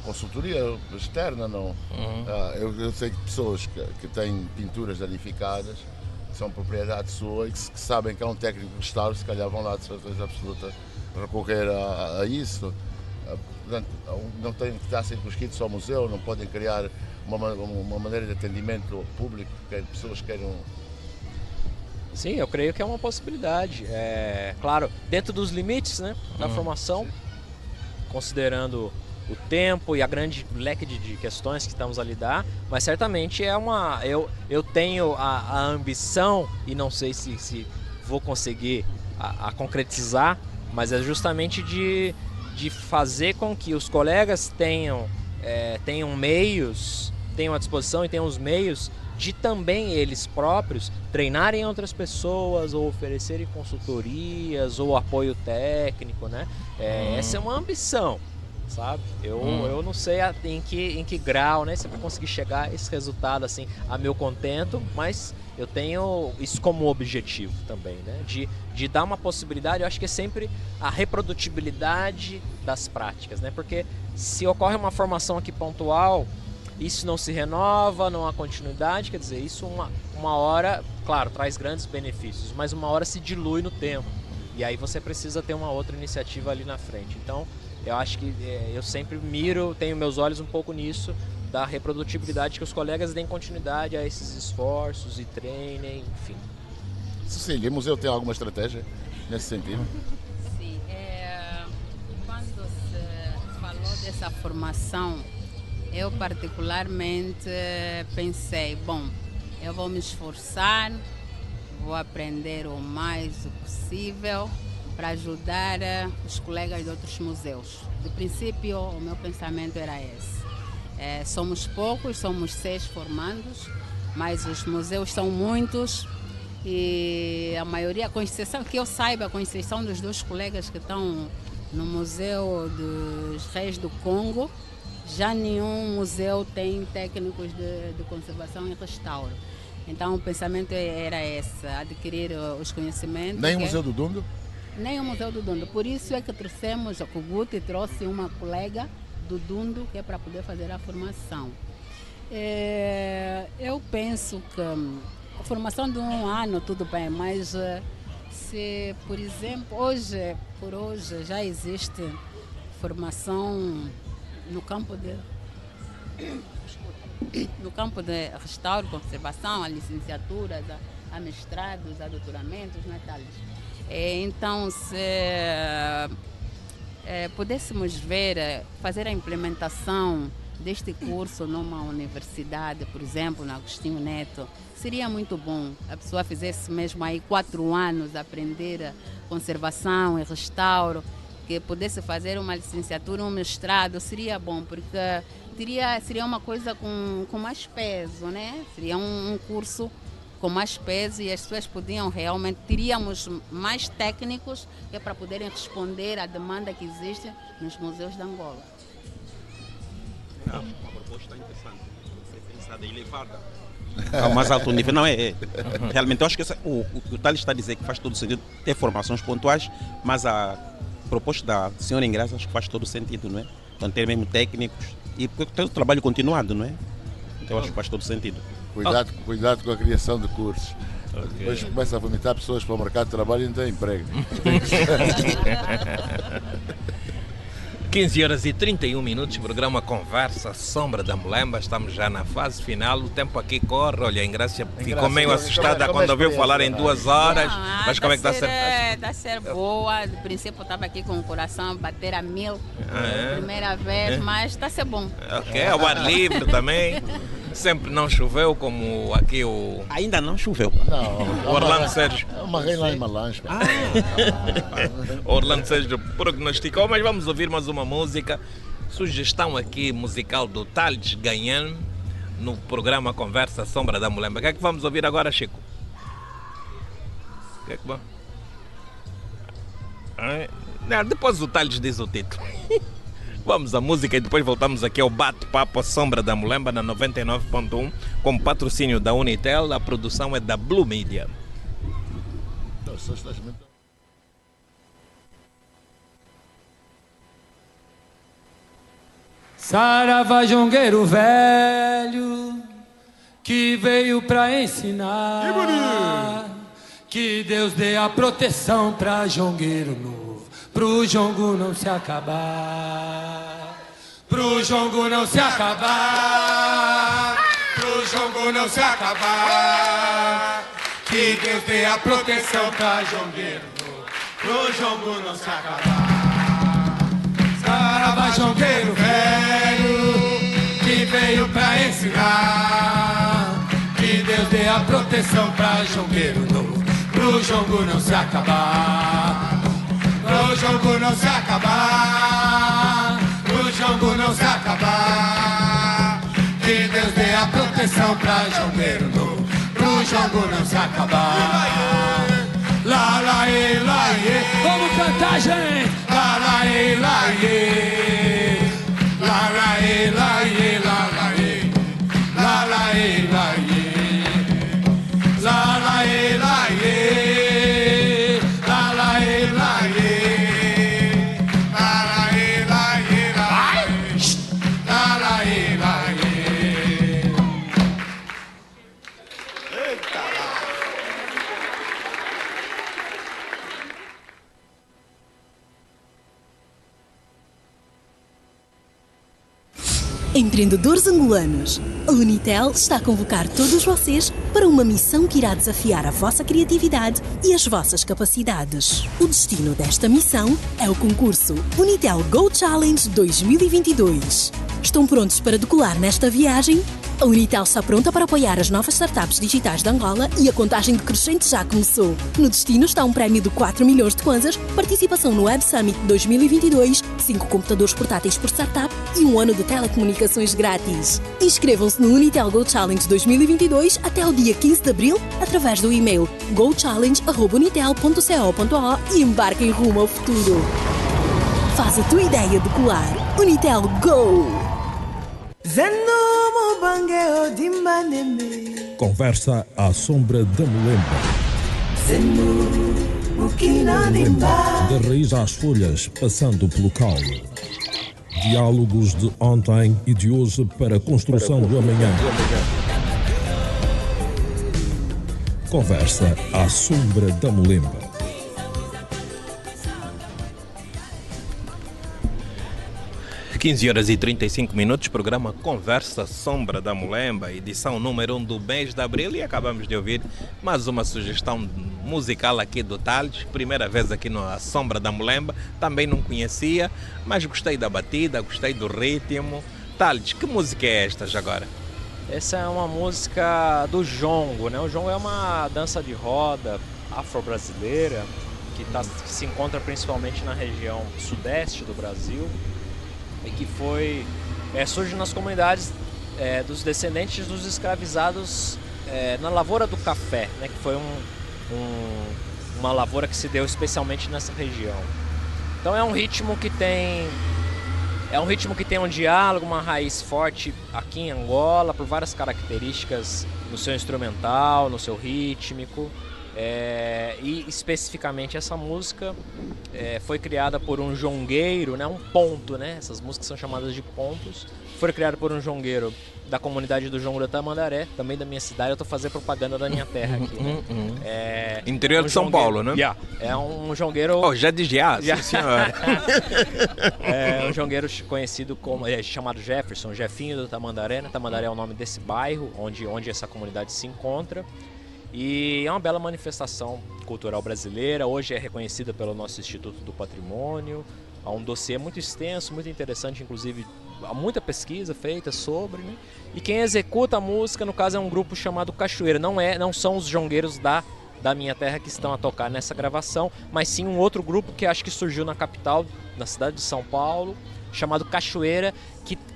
consultoria externa, não? Eu sei que pessoas que têm pinturas danificadas, que são propriedade sua e que sabem que é um técnico de restauro, se calhar vão lá de certeza absoluta recorrer a isso. Portanto, não tem que estar circunscrito só ao museu, não podem criar uma maneira de atendimento público que as pessoas queiram. Sim, eu creio que é uma possibilidade. Claro, dentro dos limites, né, da formação, considerando o tempo e a grande leque de questões que estamos a lidar, mas certamente eu tenho a ambição, e não sei se vou conseguir a concretizar, mas é justamente de fazer com que os colegas tenham meios, tenham à disposição e tenham os meios de também eles próprios treinarem outras pessoas ou oferecerem consultorias ou apoio técnico, né? Essa é uma ambição, sabe? Eu não sei em que grau, né, se eu vou conseguir chegar a esse resultado assim a meu contento, mas eu tenho isso como objetivo também, né? De dar uma possibilidade. Eu acho que é sempre a reprodutibilidade das práticas, né? Porque se ocorre uma formação aqui pontual, isso não se renova, não há continuidade, quer dizer, isso uma hora, claro, traz grandes benefícios, mas uma hora se dilui no tempo. E aí você precisa ter uma outra iniciativa ali na frente. Então, eu acho que eu sempre tenho meus olhos um pouco nisso, da reprodutibilidade, que os colegas deem continuidade a esses esforços e treinem, enfim. Cecília, o museu tem alguma estratégia nesse sentido? Sim, quando se falou dessa formação, eu particularmente pensei, bom, eu vou me esforçar, vou aprender o mais possível para ajudar os colegas de outros museus. De princípio, o meu pensamento era esse. Somos poucos, somos 6 formandos, mas os museus são muitos e a maioria, com exceção que eu saiba, com exceção dos 2 colegas que estão no Museu dos Reis do Congo, já nenhum museu tem técnicos de conservação e restauro. Então o pensamento era esse, adquirir os conhecimentos. Nem o Museu do Dundo? Nem o Museu do Dundo. Por isso é que trouxemos, o Koguti trouxe uma colega do Dundo, que é para poder fazer a formação. Eu penso que a formação de 1 ano, tudo bem, mas se, por exemplo, por hoje já existe formação no campo de restauro, conservação, a licenciaturas, a mestrados, a doutoramentos, não é, Thales? Então, se pudéssemos fazer a implementação deste curso numa universidade, por exemplo, na Agostinho Neto, seria muito bom. A pessoa fizesse mesmo aí 4 anos, aprender conservação e restauro, que pudesse fazer uma licenciatura, um mestrado, seria bom, porque seria uma coisa com mais peso, né? Seria um curso com mais peso e as pessoas teríamos mais técnicos para poderem responder à demanda que existe nos museus de Angola. Uma proposta interessante, ser pensada e levada ao mais alto nível. Não realmente, eu acho que o Thales está a dizer que faz todo sentido ter formações pontuais, mas a proposto da senhora Ingraça, acho que faz todo sentido, não é? Então ter mesmo técnicos e ter o trabalho continuado, não é? Então acho que faz todo sentido. Cuidado com a criação de cursos. Depois começa a vomitar pessoas para o mercado de trabalho e não tem emprego. 15h31, programa Conversa Sombra da Mulemba. Estamos já na fase final. O tempo aqui corre. Olha, a Ingrácia ficou meio assustada quando ouviu falar em 2 horas. Mas como é que está a ser? Está a ser boa. De princípio, eu estava aqui com o coração a bater a 1000. Primeira vez, mas está a ser bom. Ok, ao ar livre também. Sempre não choveu como aqui o... Ainda não choveu. Não, o Orlando Sérgio. Amarrei lá em Malange. Orlando Sérgio prognosticou, mas vamos ouvir mais uma música. Sugestão aqui musical do Thales Ganhan no programa Conversa Sombra da Mulemba. O que é que vamos ouvir agora, Chico? O que é que vamos? Depois o Thales diz o título. Vamos à música e depois voltamos aqui ao bate-papo à Sombra da Mulemba na 99.1 com patrocínio da Unitel. A produção é da Blue Media. Saravá jongueiro velho que veio pra ensinar que Deus dê a proteção pra jongueiro novo, pro jongo não se acabar, pro jongo não se acabar, pro jongo não se acabar, que Deus dê a proteção pra jongueiro novo, pro jongo não se acabar. Saravá jongueiro velho que veio pra ensinar que Deus dê a proteção pra jongueiro novo, pro jongo não se acabar, pro jongo não se acabar, pro jongo não se acabar, que Deus dê a proteção pra jongueiro novo, pro jongo não se acabar. Lá, lá, e, lá, e. Vamos cantar, gente! Lá, lá, e, lá, e. Lá, lá, e, lá, e, lá, lá, e. Lá, lá, e, lá, e. Lá, lá, e, lá, e. Lá, lá, e, lá, e. Lá, lá, e, lá, e, lá, e. Lá, lá, e, lá, e. Eita lá! Empreendedores angolanos, a Unitel está a convocar todos vocês para uma missão que irá desafiar a vossa criatividade e as vossas capacidades. O destino desta missão é o concurso Unitel Go Challenge 2022. Estão prontos para decolar nesta viagem? A Unitel está pronta para apoiar as novas startups digitais de Angola e a contagem decrescente já começou. No destino está um prémio de 4 milhões de kwanzas, participação no Web Summit 2022, 5 computadores portáteis por startup e 1 ano de telecomunicações grátis. Inscrevam-se no Unitel Go Challenge 2022 até o dia 15 de abril através do e-mail gochallenge@unitel.co.o e embarquem rumo ao futuro. Faz a tua ideia decolar. Unitel Go! Conversa à Sombra da Mulemba. Da raiz às folhas, passando pelo caule. Diálogos de ontem e de hoje para a construção do amanhã. Conversa à Sombra da Mulemba. 15h35, programa Conversa Sombra da Mulemba, edição número 1 do mês de abril, e acabamos de ouvir mais uma sugestão musical aqui do Thales, primeira vez aqui na Sombra da Mulemba, também não conhecia, mas gostei da batida, gostei do ritmo. Thales, que música é esta já agora? Essa é uma música do jongo, né? O jongo é uma dança de roda afro-brasileira que se encontra principalmente na região sudeste do Brasil, e que surge nas comunidades dos descendentes dos escravizados na lavoura do café, né, que foi uma lavoura que se deu especialmente nessa região. Então é um ritmo que tem um diálogo, uma raiz forte aqui em Angola, por várias características no seu instrumental, no seu rítmico, e especificamente essa música foi criada por um jongueiro, né? Um ponto, né? Essas músicas são chamadas de pontos. Foi criada por um jongueiro da comunidade do Jongo da Tamandaré, também da minha cidade. Eu estou fazendo propaganda da minha terra aqui, né? Interior de São Paulo, né? Yeah. É um jongueiro... Oh, já de sim, senhora. É um jongueiro conhecido como... chamado Jefferson, Jefinho do Tamandaré, né? Tamandaré é o nome desse bairro, onde essa comunidade se encontra. E é uma bela manifestação cultural brasileira. Hoje é reconhecida pelo nosso Instituto do Patrimônio. Há um dossiê muito extenso, muito interessante, inclusive há muita pesquisa feita sobre, né? E quem executa a música, no caso, é um grupo chamado Cachoeira. Não são os jongueiros da minha terra que estão a tocar nessa gravação, mas sim um outro grupo que acho que surgiu na capital, na cidade de São Paulo, chamado Cachoeira,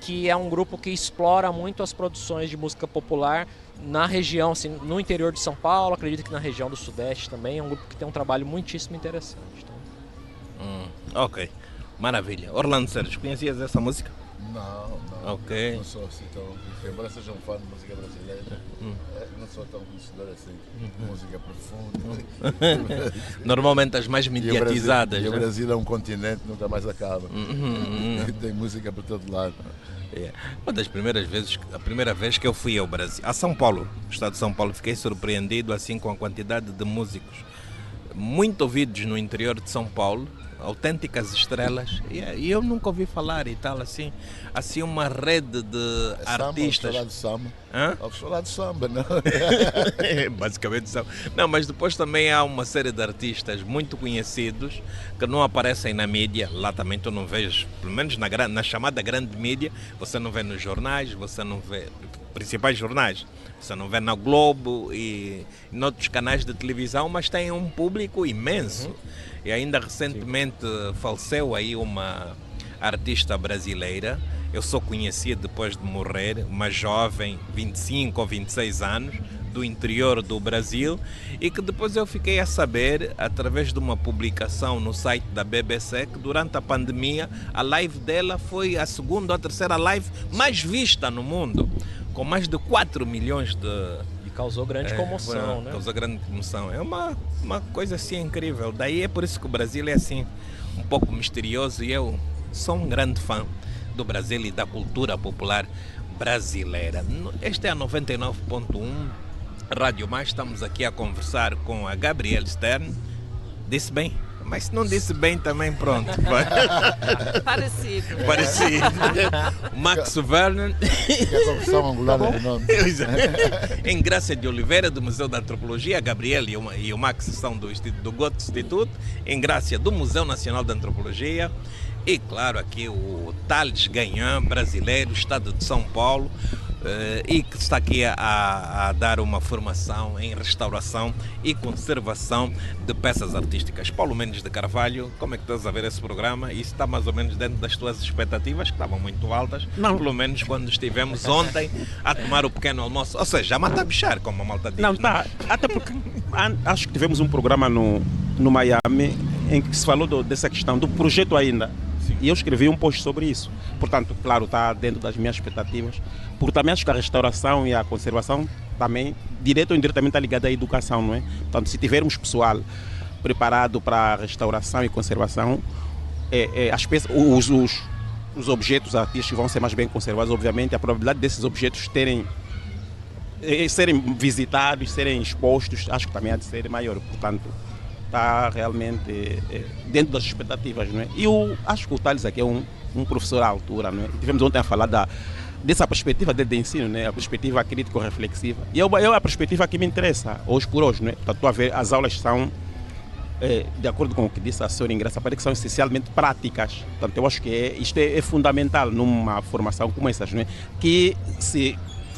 que é um grupo que explora muito as produções de música popular na região, assim, no interior de São Paulo, acredito que na região do Sudeste também. É um grupo que tem um trabalho muitíssimo interessante. Então... Ok, maravilha. Orlando Sérgio, conhecias essa música? Não. Ok. Não sou assim tão... Embora seja um fã de música brasileira, não sou tão conhecedor assim. Música profunda. Normalmente as mais mediatizadas. E o Brasil é um continente, nunca mais acaba. Tem música por todo lado. Uma das a primeira vez que eu fui ao Brasil, a São Paulo, estado de São Paulo, fiquei surpreendido assim com a quantidade de músicos muito ouvidos no interior de São Paulo, autênticas estrelas, e eu nunca ouvi falar e tal, assim uma rede de artistas. Ouve falar de samba, não? Basicamente samba. Não, mas depois também há uma série de artistas muito conhecidos que não aparecem na mídia. Lá também tu não vês, pelo menos na chamada grande mídia, você não vê nos jornais, você não vê principais jornais, você não vê na Globo e em outros canais de televisão, mas tem um público imenso. E ainda recentemente faleceu aí uma artista brasileira. Eu só conheci depois de morrer, uma jovem, 25 ou 26 anos, do interior do Brasil, e que depois eu fiquei a saber, através de uma publicação no site da BBC, que durante a pandemia a live dela foi a segunda ou a terceira live mais vista no mundo, com mais de 4 milhões de... Causou grande comoção, né? Causou grande comoção. É uma coisa assim incrível. Daí é por isso que o Brasil é assim, um pouco misterioso, e eu sou um grande fã do Brasil e da cultura popular brasileira. Este é a 99.1 Rádio Mais. Estamos aqui a conversar com a Gabrielle Stern. Disse bem? Mas se não disse bem também, pronto. Parecido. Max Vernon. Em Grácia de Oliveira, do Museu da Antropologia. A Gabrielle e o Max são do Goethe Instituto. Em Grácia, do Museu Nacional de Antropologia. E claro, aqui o Thales Ganhã, brasileiro, estado de São Paulo. E que está aqui a dar uma formação em restauração e conservação de peças artísticas. Paulo Mendes de Carvalho, como é que estás a ver esse programa? Isso está mais ou menos dentro das tuas expectativas, que estavam muito altas, pelo menos quando estivemos ontem a tomar o pequeno almoço, ou seja, a matar bichar, como a malta diz. Não, tá, até porque acho que tivemos um programa no Miami em que se falou dessa questão, do projeto ainda. E eu escrevi um post sobre isso. Portanto, claro, está dentro das minhas expectativas. Porque também acho que a restauração e a conservação também, direto ou indiretamente, está ligada à educação, não é? Portanto, se tivermos pessoal preparado para a restauração e conservação, os objetos artísticos vão ser mais bem conservados. Obviamente, a probabilidade desses objetos serem visitados, serem expostos, acho que também há de ser maior. Portanto, está realmente dentro das expectativas, não é? E acho que o Thales aqui é um professor à altura, não é? Tivemos ontem a falar dessa perspectiva de ensino, né? A perspectiva crítico-reflexiva. E é a perspectiva que me interessa, hoje por hoje, não é? Portanto, estou a ver, as aulas são, de acordo com o que disse a senhora Ingraça, parece que são essencialmente práticas. Portanto, eu acho que isto é fundamental numa formação como essa, não é? Que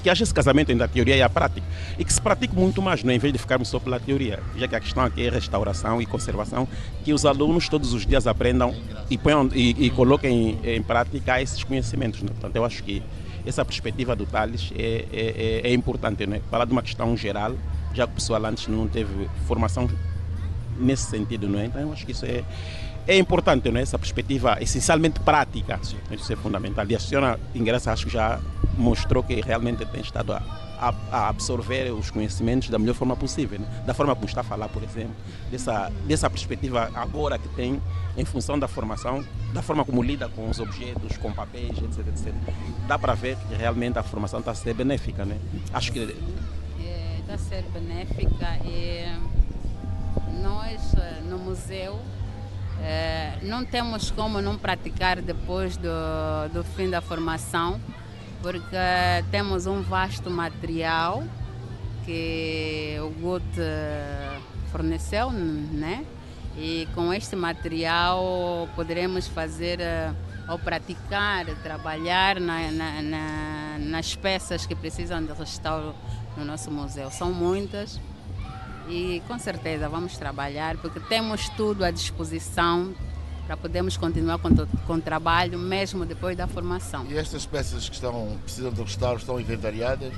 haja esse casamento entre a teoria e a prática, e que se pratique muito mais, não é? Em vez de ficarmos só pela teoria, já que a questão aqui é restauração e conservação, que os alunos todos os dias aprendam e coloquem em prática esses conhecimentos, não é? Portanto, eu acho que essa perspectiva do Thales é importante, não é? Falar de uma questão geral, já que o pessoal antes não teve formação nesse sentido, não é? Então eu acho que isso é importante, não é? Essa perspectiva essencialmente prática, isso é fundamental. E a senhora Ingraça acho que já mostrou que realmente tem estado a absorver os conhecimentos da melhor forma possível, né? Da forma como está a falar, por exemplo, dessa perspectiva agora que tem em função da formação, da forma como lida com os objetos, com papéis, etc, etc. Dá para ver que realmente a formação está a ser benéfica, né? Acho que Está a ser benéfica e nós no museu não temos como não praticar depois do fim da formação, porque temos um vasto material que o GUT forneceu, né? E com este material poderemos fazer ou praticar, trabalhar nas peças que precisam de restauro no nosso museu. São muitas e com certeza vamos trabalhar porque temos tudo à disposição para podermos continuar com o trabalho mesmo depois da formação. E estas peças que precisam de restauro estão inventariadas?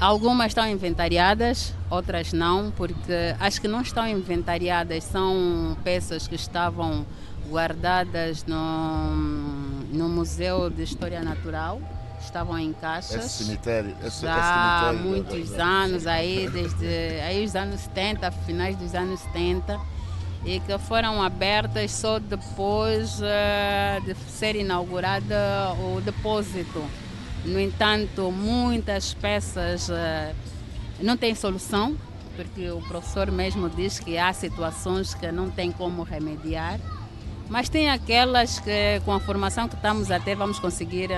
Algumas estão inventariadas, outras não, porque as que não estão inventariadas são peças que estavam guardadas no Museu de História Natural, estavam em caixas. Esse cemitério, já há muitos anos, desde os anos 70, finais dos anos 70, e que foram abertas só depois de ser inaugurado o depósito. No entanto, muitas peças não têm solução, porque o professor mesmo diz que há situações que não tem como remediar, mas tem aquelas que, com a formação que estamos a ter, vamos conseguir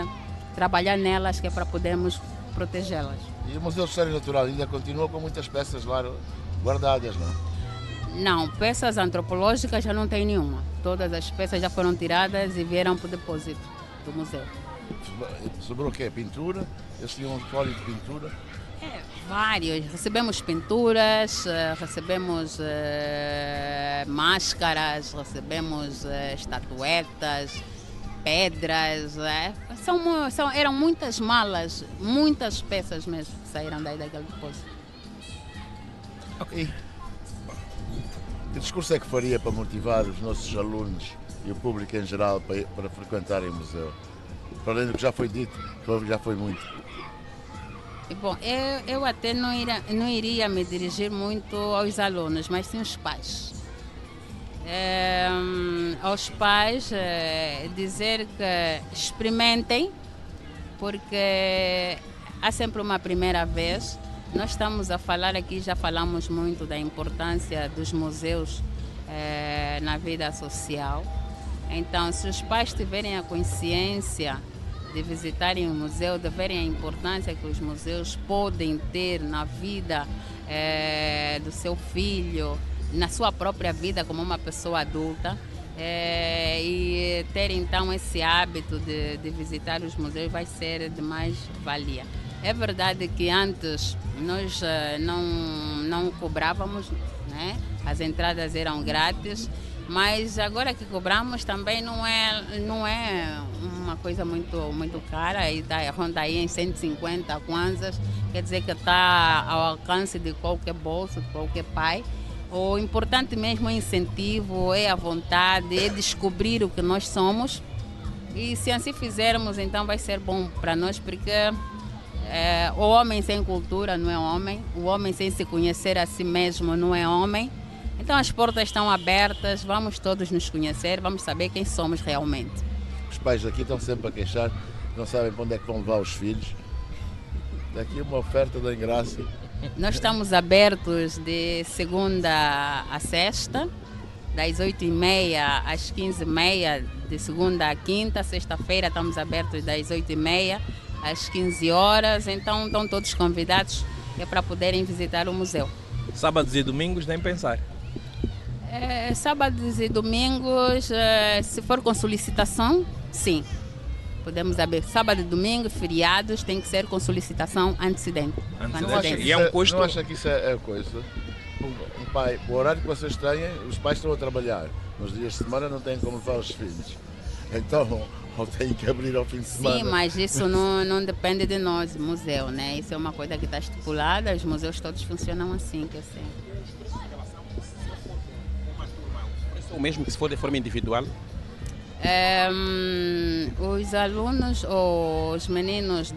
trabalhar nelas, que é para podermos protegê-las. E o Museu de História Natural ainda continua com muitas peças lá guardadas, não? Não, peças antropológicas já não tem nenhuma. Todas as peças já foram tiradas e vieram para o depósito do museu. Sobrou o quê? Pintura? Eles tinham um folho de pintura? Vários. Recebemos pinturas, recebemos máscaras, recebemos estatuetas, pedras. Eram muitas malas, muitas peças mesmo que saíram daí daquele depósito. Ok. Que discurso é que faria para motivar os nossos alunos e o público em geral para frequentarem o museu? Para além do que já foi dito, que já foi muito. Bom, eu até não iria me dirigir muito aos alunos, mas sim aos pais. Aos pais dizer que experimentem, porque há sempre uma primeira vez. Nós estamos a falar aqui, já falamos muito da importância dos museus na vida social. Então, se os pais tiverem a consciência de visitarem o museu, de verem a importância que os museus podem ter na vida do seu filho, na sua própria vida como uma pessoa adulta, e ter então esse hábito de visitar os museus vai ser de mais valia. É verdade que antes nós não cobrávamos, né? As entradas eram grátis, mas agora que cobramos também não é uma coisa muito cara, e ronda aí em 150 kwanzas, quer dizer que está ao alcance de qualquer bolso, de qualquer pai. O importante mesmo é o incentivo, é a vontade, é descobrir o que nós somos, e se assim fizermos, então vai ser bom para nós, porque o homem sem cultura não é homem, o homem sem se conhecer a si mesmo não é homem. Então as portas estão abertas, vamos todos nos conhecer, vamos saber quem somos realmente. Os pais daqui estão sempre a queixar, não sabem para onde é que vão levar os filhos. Daqui uma oferta da Engraça. Nós estamos abertos de segunda a sexta, das 8h30 às 15h30, de segunda a quinta. Sexta-feira estamos abertos das 8h30 às 15 horas, então estão todos convidados para poderem visitar o museu. Sábados e domingos, nem pensar. Sábados e domingos, se for com solicitação, sim. Podemos abrir sábado e domingo, feriados, tem que ser com solicitação antecedente. E é um custo. Não acha que isso é coisa? Um pai, o horário que vocês têm, os pais estão a trabalhar. Nos dias de semana não têm como levar os filhos. Então, ou têm que abrir ao fim de semana. Sim, mas isso não depende de nós, museu, né? Isso é uma coisa que está estipulada, os museus todos funcionam assim, que eu sei. O mesmo que se for de forma individual? Os alunos ou os meninos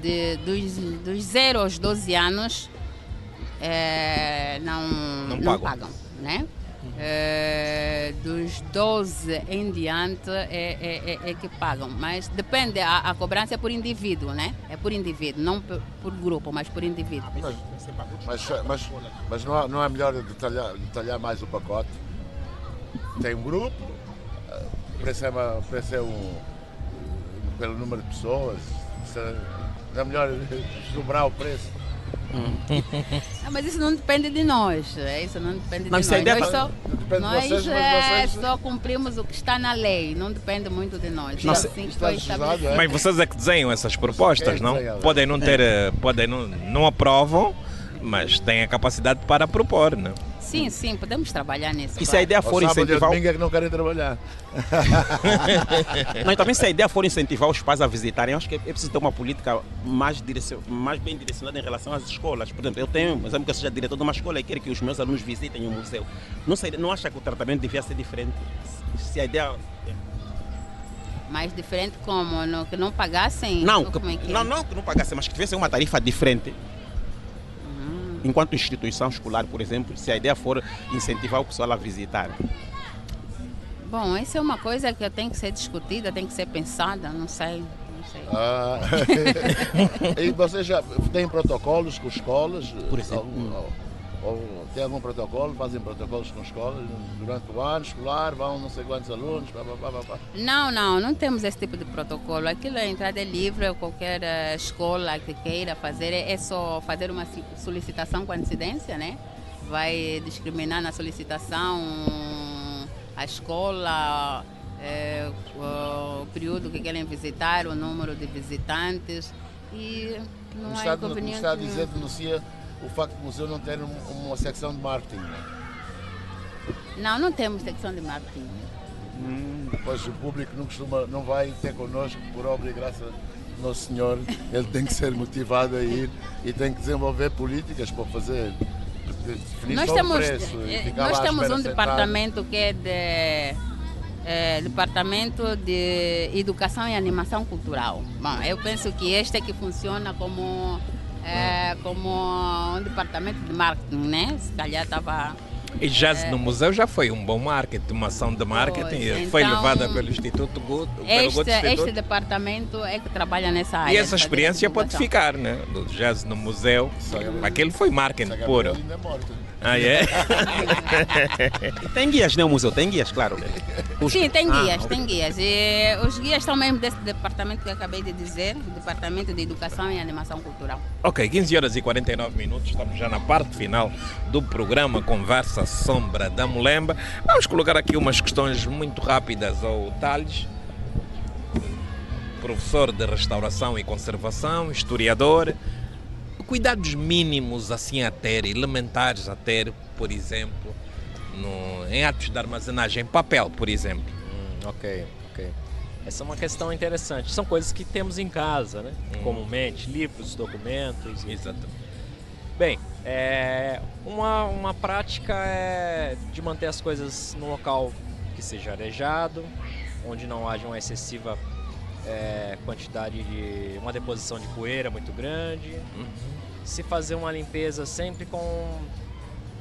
dos 0 aos 12 anos não pagam, né? dos 12 em diante é que pagam, mas depende, a cobrança é por indivíduo, né? É por indivíduo, não por grupo, mas por indivíduo. Mas não é melhor detalhar mais o pacote? Tem um grupo, o preço é pelo número de pessoas, não é melhor dobrar o preço? Mas isso não depende de nós. Isso não depende de nós. Nós só cumprimos o que está na lei, não depende muito de nós. Assim foi estabelecido. Mas vocês é que desenham essas propostas, não? Podem não ter, não aprovam, mas têm a capacidade para propor, não? Sim, podemos trabalhar nisso. E se a ideia for incentivar... é que não querem trabalhar. Não, e também se a ideia for incentivar os pais a visitarem, eu acho que é preciso ter uma política mais bem direcionada em relação às escolas. Por exemplo, eu tenho, por exemplo, que eu seja diretor de uma escola e quero que os meus alunos visitem o museu. Não acha que o tratamento devia ser diferente? Se a ideia... Mais diferente como? Que não pagassem? Não, que não pagassem, mas que tivesse uma tarifa diferente. Enquanto instituição escolar, por exemplo, se a ideia for incentivar o pessoal a visitar. Bom, isso é uma coisa que tem que ser discutida, tem que ser pensada, não sei. E vocês já têm protocolos com escolas? Por exemplo? Ou tem algum protocolo? Fazem protocolos com escolas durante o ano escolar? Vão não sei quantos alunos? Não temos esse tipo de protocolo. Aquilo, a entrada é livre, qualquer escola que queira fazer, é só fazer uma solicitação com antecedência, né? Vai discriminar na solicitação a escola, o período que querem visitar, o número de visitantes e não há inconveniente. Está a dizer, denuncia o facto do museu não ter uma secção de marketing. Não temos secção de marketing. Pois o público não vai ter connosco por obra e graça do Nosso Senhor. Ele tem que ser motivado a ir e tem que desenvolver políticas para fazer. Nós temos um departamento que é Departamento de Educação e Animação Cultural. Bom, eu penso que este é que funciona como um departamento de marketing, né? Se calhar estava... E jazz no museu já foi um bom marketing, uma ação de marketing, foi levada pelo Instituto Guto. Este departamento é que trabalha nessa área. E essa experiência pode ficar, né? Do jazz no museu. Aquele foi marketing puro. Ah, é? Tem guias, né? O museu tem guias, claro. Sim, tem guias. E os guias são mesmo desse departamento que eu acabei de dizer, Departamento de Educação e Animação Cultural. Ok, 15h49, estamos já na parte final do programa Conversa Sombra da Mulemba. Vamos colocar aqui umas questões muito rápidas ao Tales, professor de restauração e conservação, historiador. Cuidados mínimos assim a ter, elementares a ter, por exemplo, em atos de armazenagem, papel, por exemplo. Ok. Essa é uma questão interessante. São coisas que temos em casa, né? Comumente, livros, documentos. Exato. Bem, uma prática é de manter as coisas no local que seja arejado, onde não haja uma excessiva quantidade de uma deposição de poeira muito grande. Se fazer uma limpeza sempre com,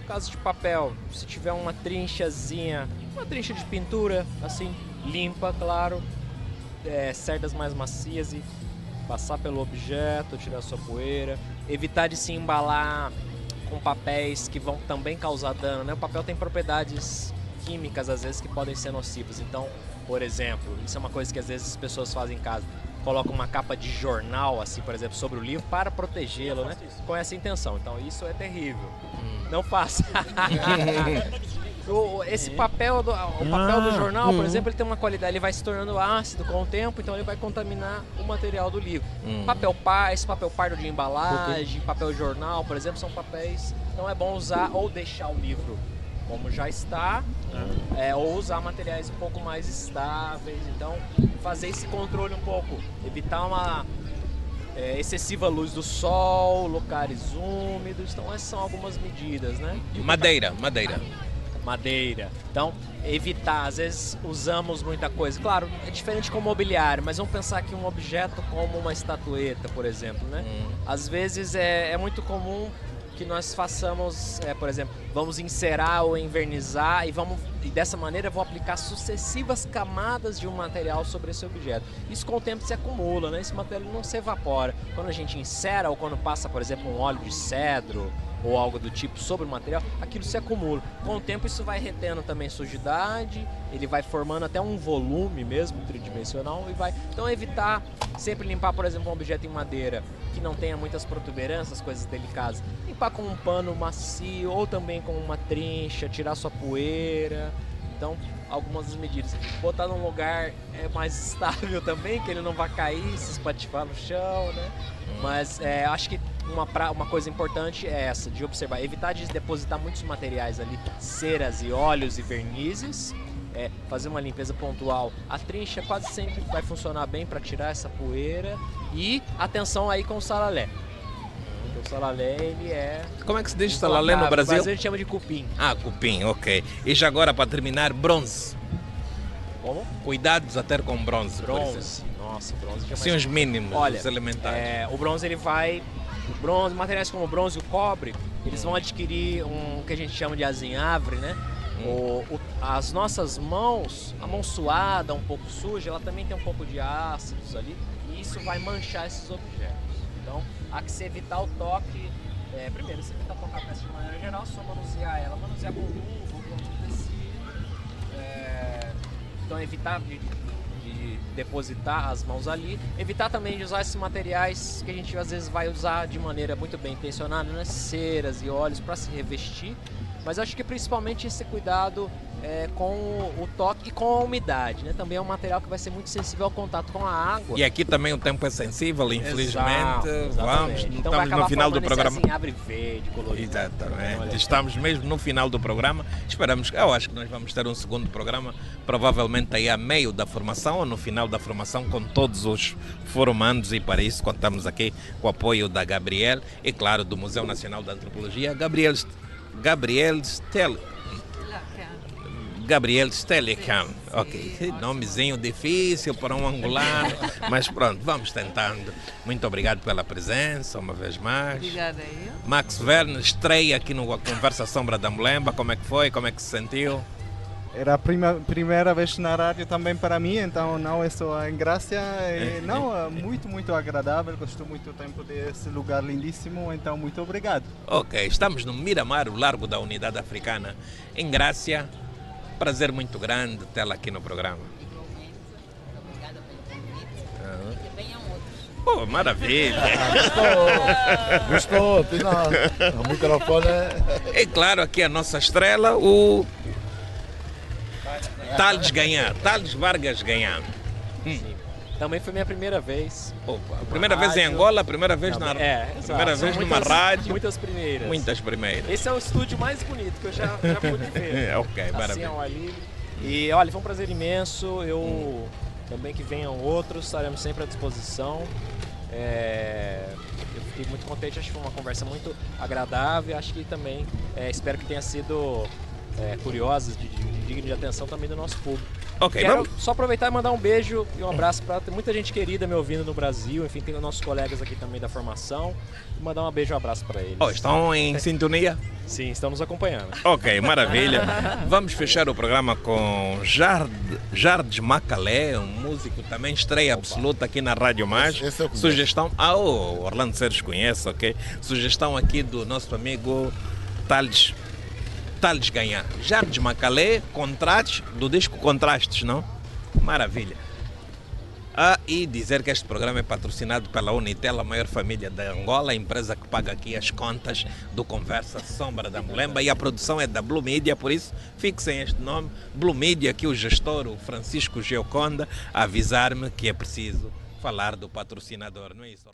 no caso de papel, se tiver uma trinchazinha, uma trincha de pintura, assim, limpa, claro, cerdas mais macias e passar pelo objeto, tirar sua poeira, evitar de se embalar com papéis que vão também causar dano, né? O papel tem propriedades químicas, às vezes, que podem ser nocivas. Então, por exemplo, isso é uma coisa que às vezes as pessoas fazem em casa. Coloca uma capa de jornal, assim, por exemplo, sobre o livro para protegê-lo, né? Com essa intenção. Então, isso é terrível. Não faça. Esse papel, o papel do jornal, por exemplo, ele tem uma qualidade, ele vai se tornando ácido com o tempo, então ele vai contaminar o material do livro. Esse papel pardo de embalagem, papel jornal, por exemplo, são papéis, não é bom usar ou deixar o livro como já está, ou usar materiais um pouco mais estáveis. Então, fazer esse controle um pouco, evitar uma excessiva luz do sol, locais úmidos. Então, essas são algumas medidas, né? Madeira. Então, evitar, às vezes usamos muita coisa. Claro, é diferente com mobiliário, mas vamos pensar que um objeto como uma estatueta, por exemplo, né? Às vezes é muito comum que nós façamos, por exemplo, vamos encerar ou envernizar e dessa maneira eu vou aplicar sucessivas camadas de um material sobre esse objeto. Isso com o tempo se acumula, né? Esse material não se evapora. Quando a gente encera ou quando passa, por exemplo, um óleo de cedro ou algo do tipo sobre o material, aquilo se acumula. Com o tempo isso vai retendo também sujidade, ele vai formando até um volume mesmo tridimensional e vai... Então evitar sempre limpar, por exemplo, um objeto em madeira que não tenha muitas protuberâncias, coisas delicadas. Limpar com um pano macio ou também com uma trincha, tirar sua poeira. Então, algumas das medidas. Botar num lugar mais estável também, que ele não vai cair, se espatifar no chão, né? Mas acho que uma coisa importante é essa, de observar, evitar de depositar muitos materiais ali, ceras e óleos e vernizes, fazer uma limpeza pontual. A trincha quase sempre vai funcionar bem para tirar essa poeira e atenção aí com o salalé. O salalé, ele é... Como é que se diz salalé no Brasil? No Brasil a gente chama de cupim. Ah, cupim, ok. E já agora, para terminar, bronze. Como? Cuidados a ter com bronze. Bronze. Nossa, bronze já sim, os mínimos, olha, os elementares. O bronze, ele vai... materiais como o bronze e o cobre, eles vão adquirir o que a gente chama de azinhavre, né? As nossas mãos, a mão suada, um pouco suja, ela também tem um pouco de ácidos ali, e isso vai manchar esses objetos. Então, há que se evitar o toque. Primeiro, se evitar tocar a peça de maneira geral, só manusear ela, manusear com luva ou com outro tecido. Então, evitar de depositar as mãos ali, evitar também de usar esses materiais que a gente às vezes vai usar de maneira muito bem intencionada, né? Ceras e óleos para se revestir, mas acho que principalmente esse cuidado com o toque e com a umidade, né? Também é um material que vai ser muito sensível ao contato com a água. E aqui também o tempo é sensível, infelizmente. Então estamos no final do programa. Assim, abre verde, colorido. Exatamente. Estamos mesmo no final do programa. Eu acho que nós vamos ter um segundo programa, provavelmente aí a meio da formação ou no final da formação, com todos os formandos, e para isso contamos aqui com o apoio da Gabriel e, claro, do Museu Nacional da Antropologia, Gabriel Stelicam. Ok, nomezinho difícil para um angolano, mas pronto, vamos tentando. Muito obrigado pela presença, uma vez mais. Obrigada aí. Max Verne estreia aqui no Conversa Sombra da Mulemba. Como é que foi? Como é que se sentiu? Era a primeira vez na rádio também para mim, então não é só em Grácia, não, muito, muito agradável, gostou muito do tempo desse lugar lindíssimo, então muito obrigado. Ok, estamos no Miramar, o Largo da Unidade Africana, em Grácia. Prazer muito grande tê-la aqui no programa. Obrigada pelo convite. Que venham outros. Pô, maravilha! Gostou, o microfone E claro, aqui a nossa estrela, o Thales Vargas Ganhar. Também foi minha primeira vez. Opa, primeira vez em Angola, primeira vez na primeira vez numa rádio. Muitas primeiras. Muitas primeiras. Esse é o estúdio mais bonito que eu já pude ver. Ok, maravilha. Assim, ao ar livre. E olha, foi um prazer imenso. Eu também que venham outros, estaremos sempre à disposição. Eu fiquei muito contente, acho que foi uma conversa muito agradável. Acho que também espero que tenha sido curiosa, digna de atenção também do nosso público. Ok, Quero só aproveitar e mandar um beijo e um abraço para muita gente querida me ouvindo no Brasil, enfim, tem os nossos colegas aqui também da formação, e mandar um beijo e um abraço para eles. Estão em sintonia? Sim, estão nos acompanhando. Ok, maravilha. Vamos fechar o programa com Jardes Macalé, um músico também estreia absoluta aqui na Rádio Mais. Sugestão, o Orlando Sérgio conhece, ok? Sugestão aqui do nosso amigo Thales Ganhar. Jardes Macalé, Contrastes, do disco Contrastes, não? Maravilha. E dizer que este programa é patrocinado pela Unitel, a maior família da Angola, a empresa que paga aqui as contas do Conversa Sombra da Mulemba, e a produção é da Blue Media, por isso fixem este nome, Blue Media, que o gestor, o Francisco Geoconda, a avisar-me que é preciso falar do patrocinador, não é isso?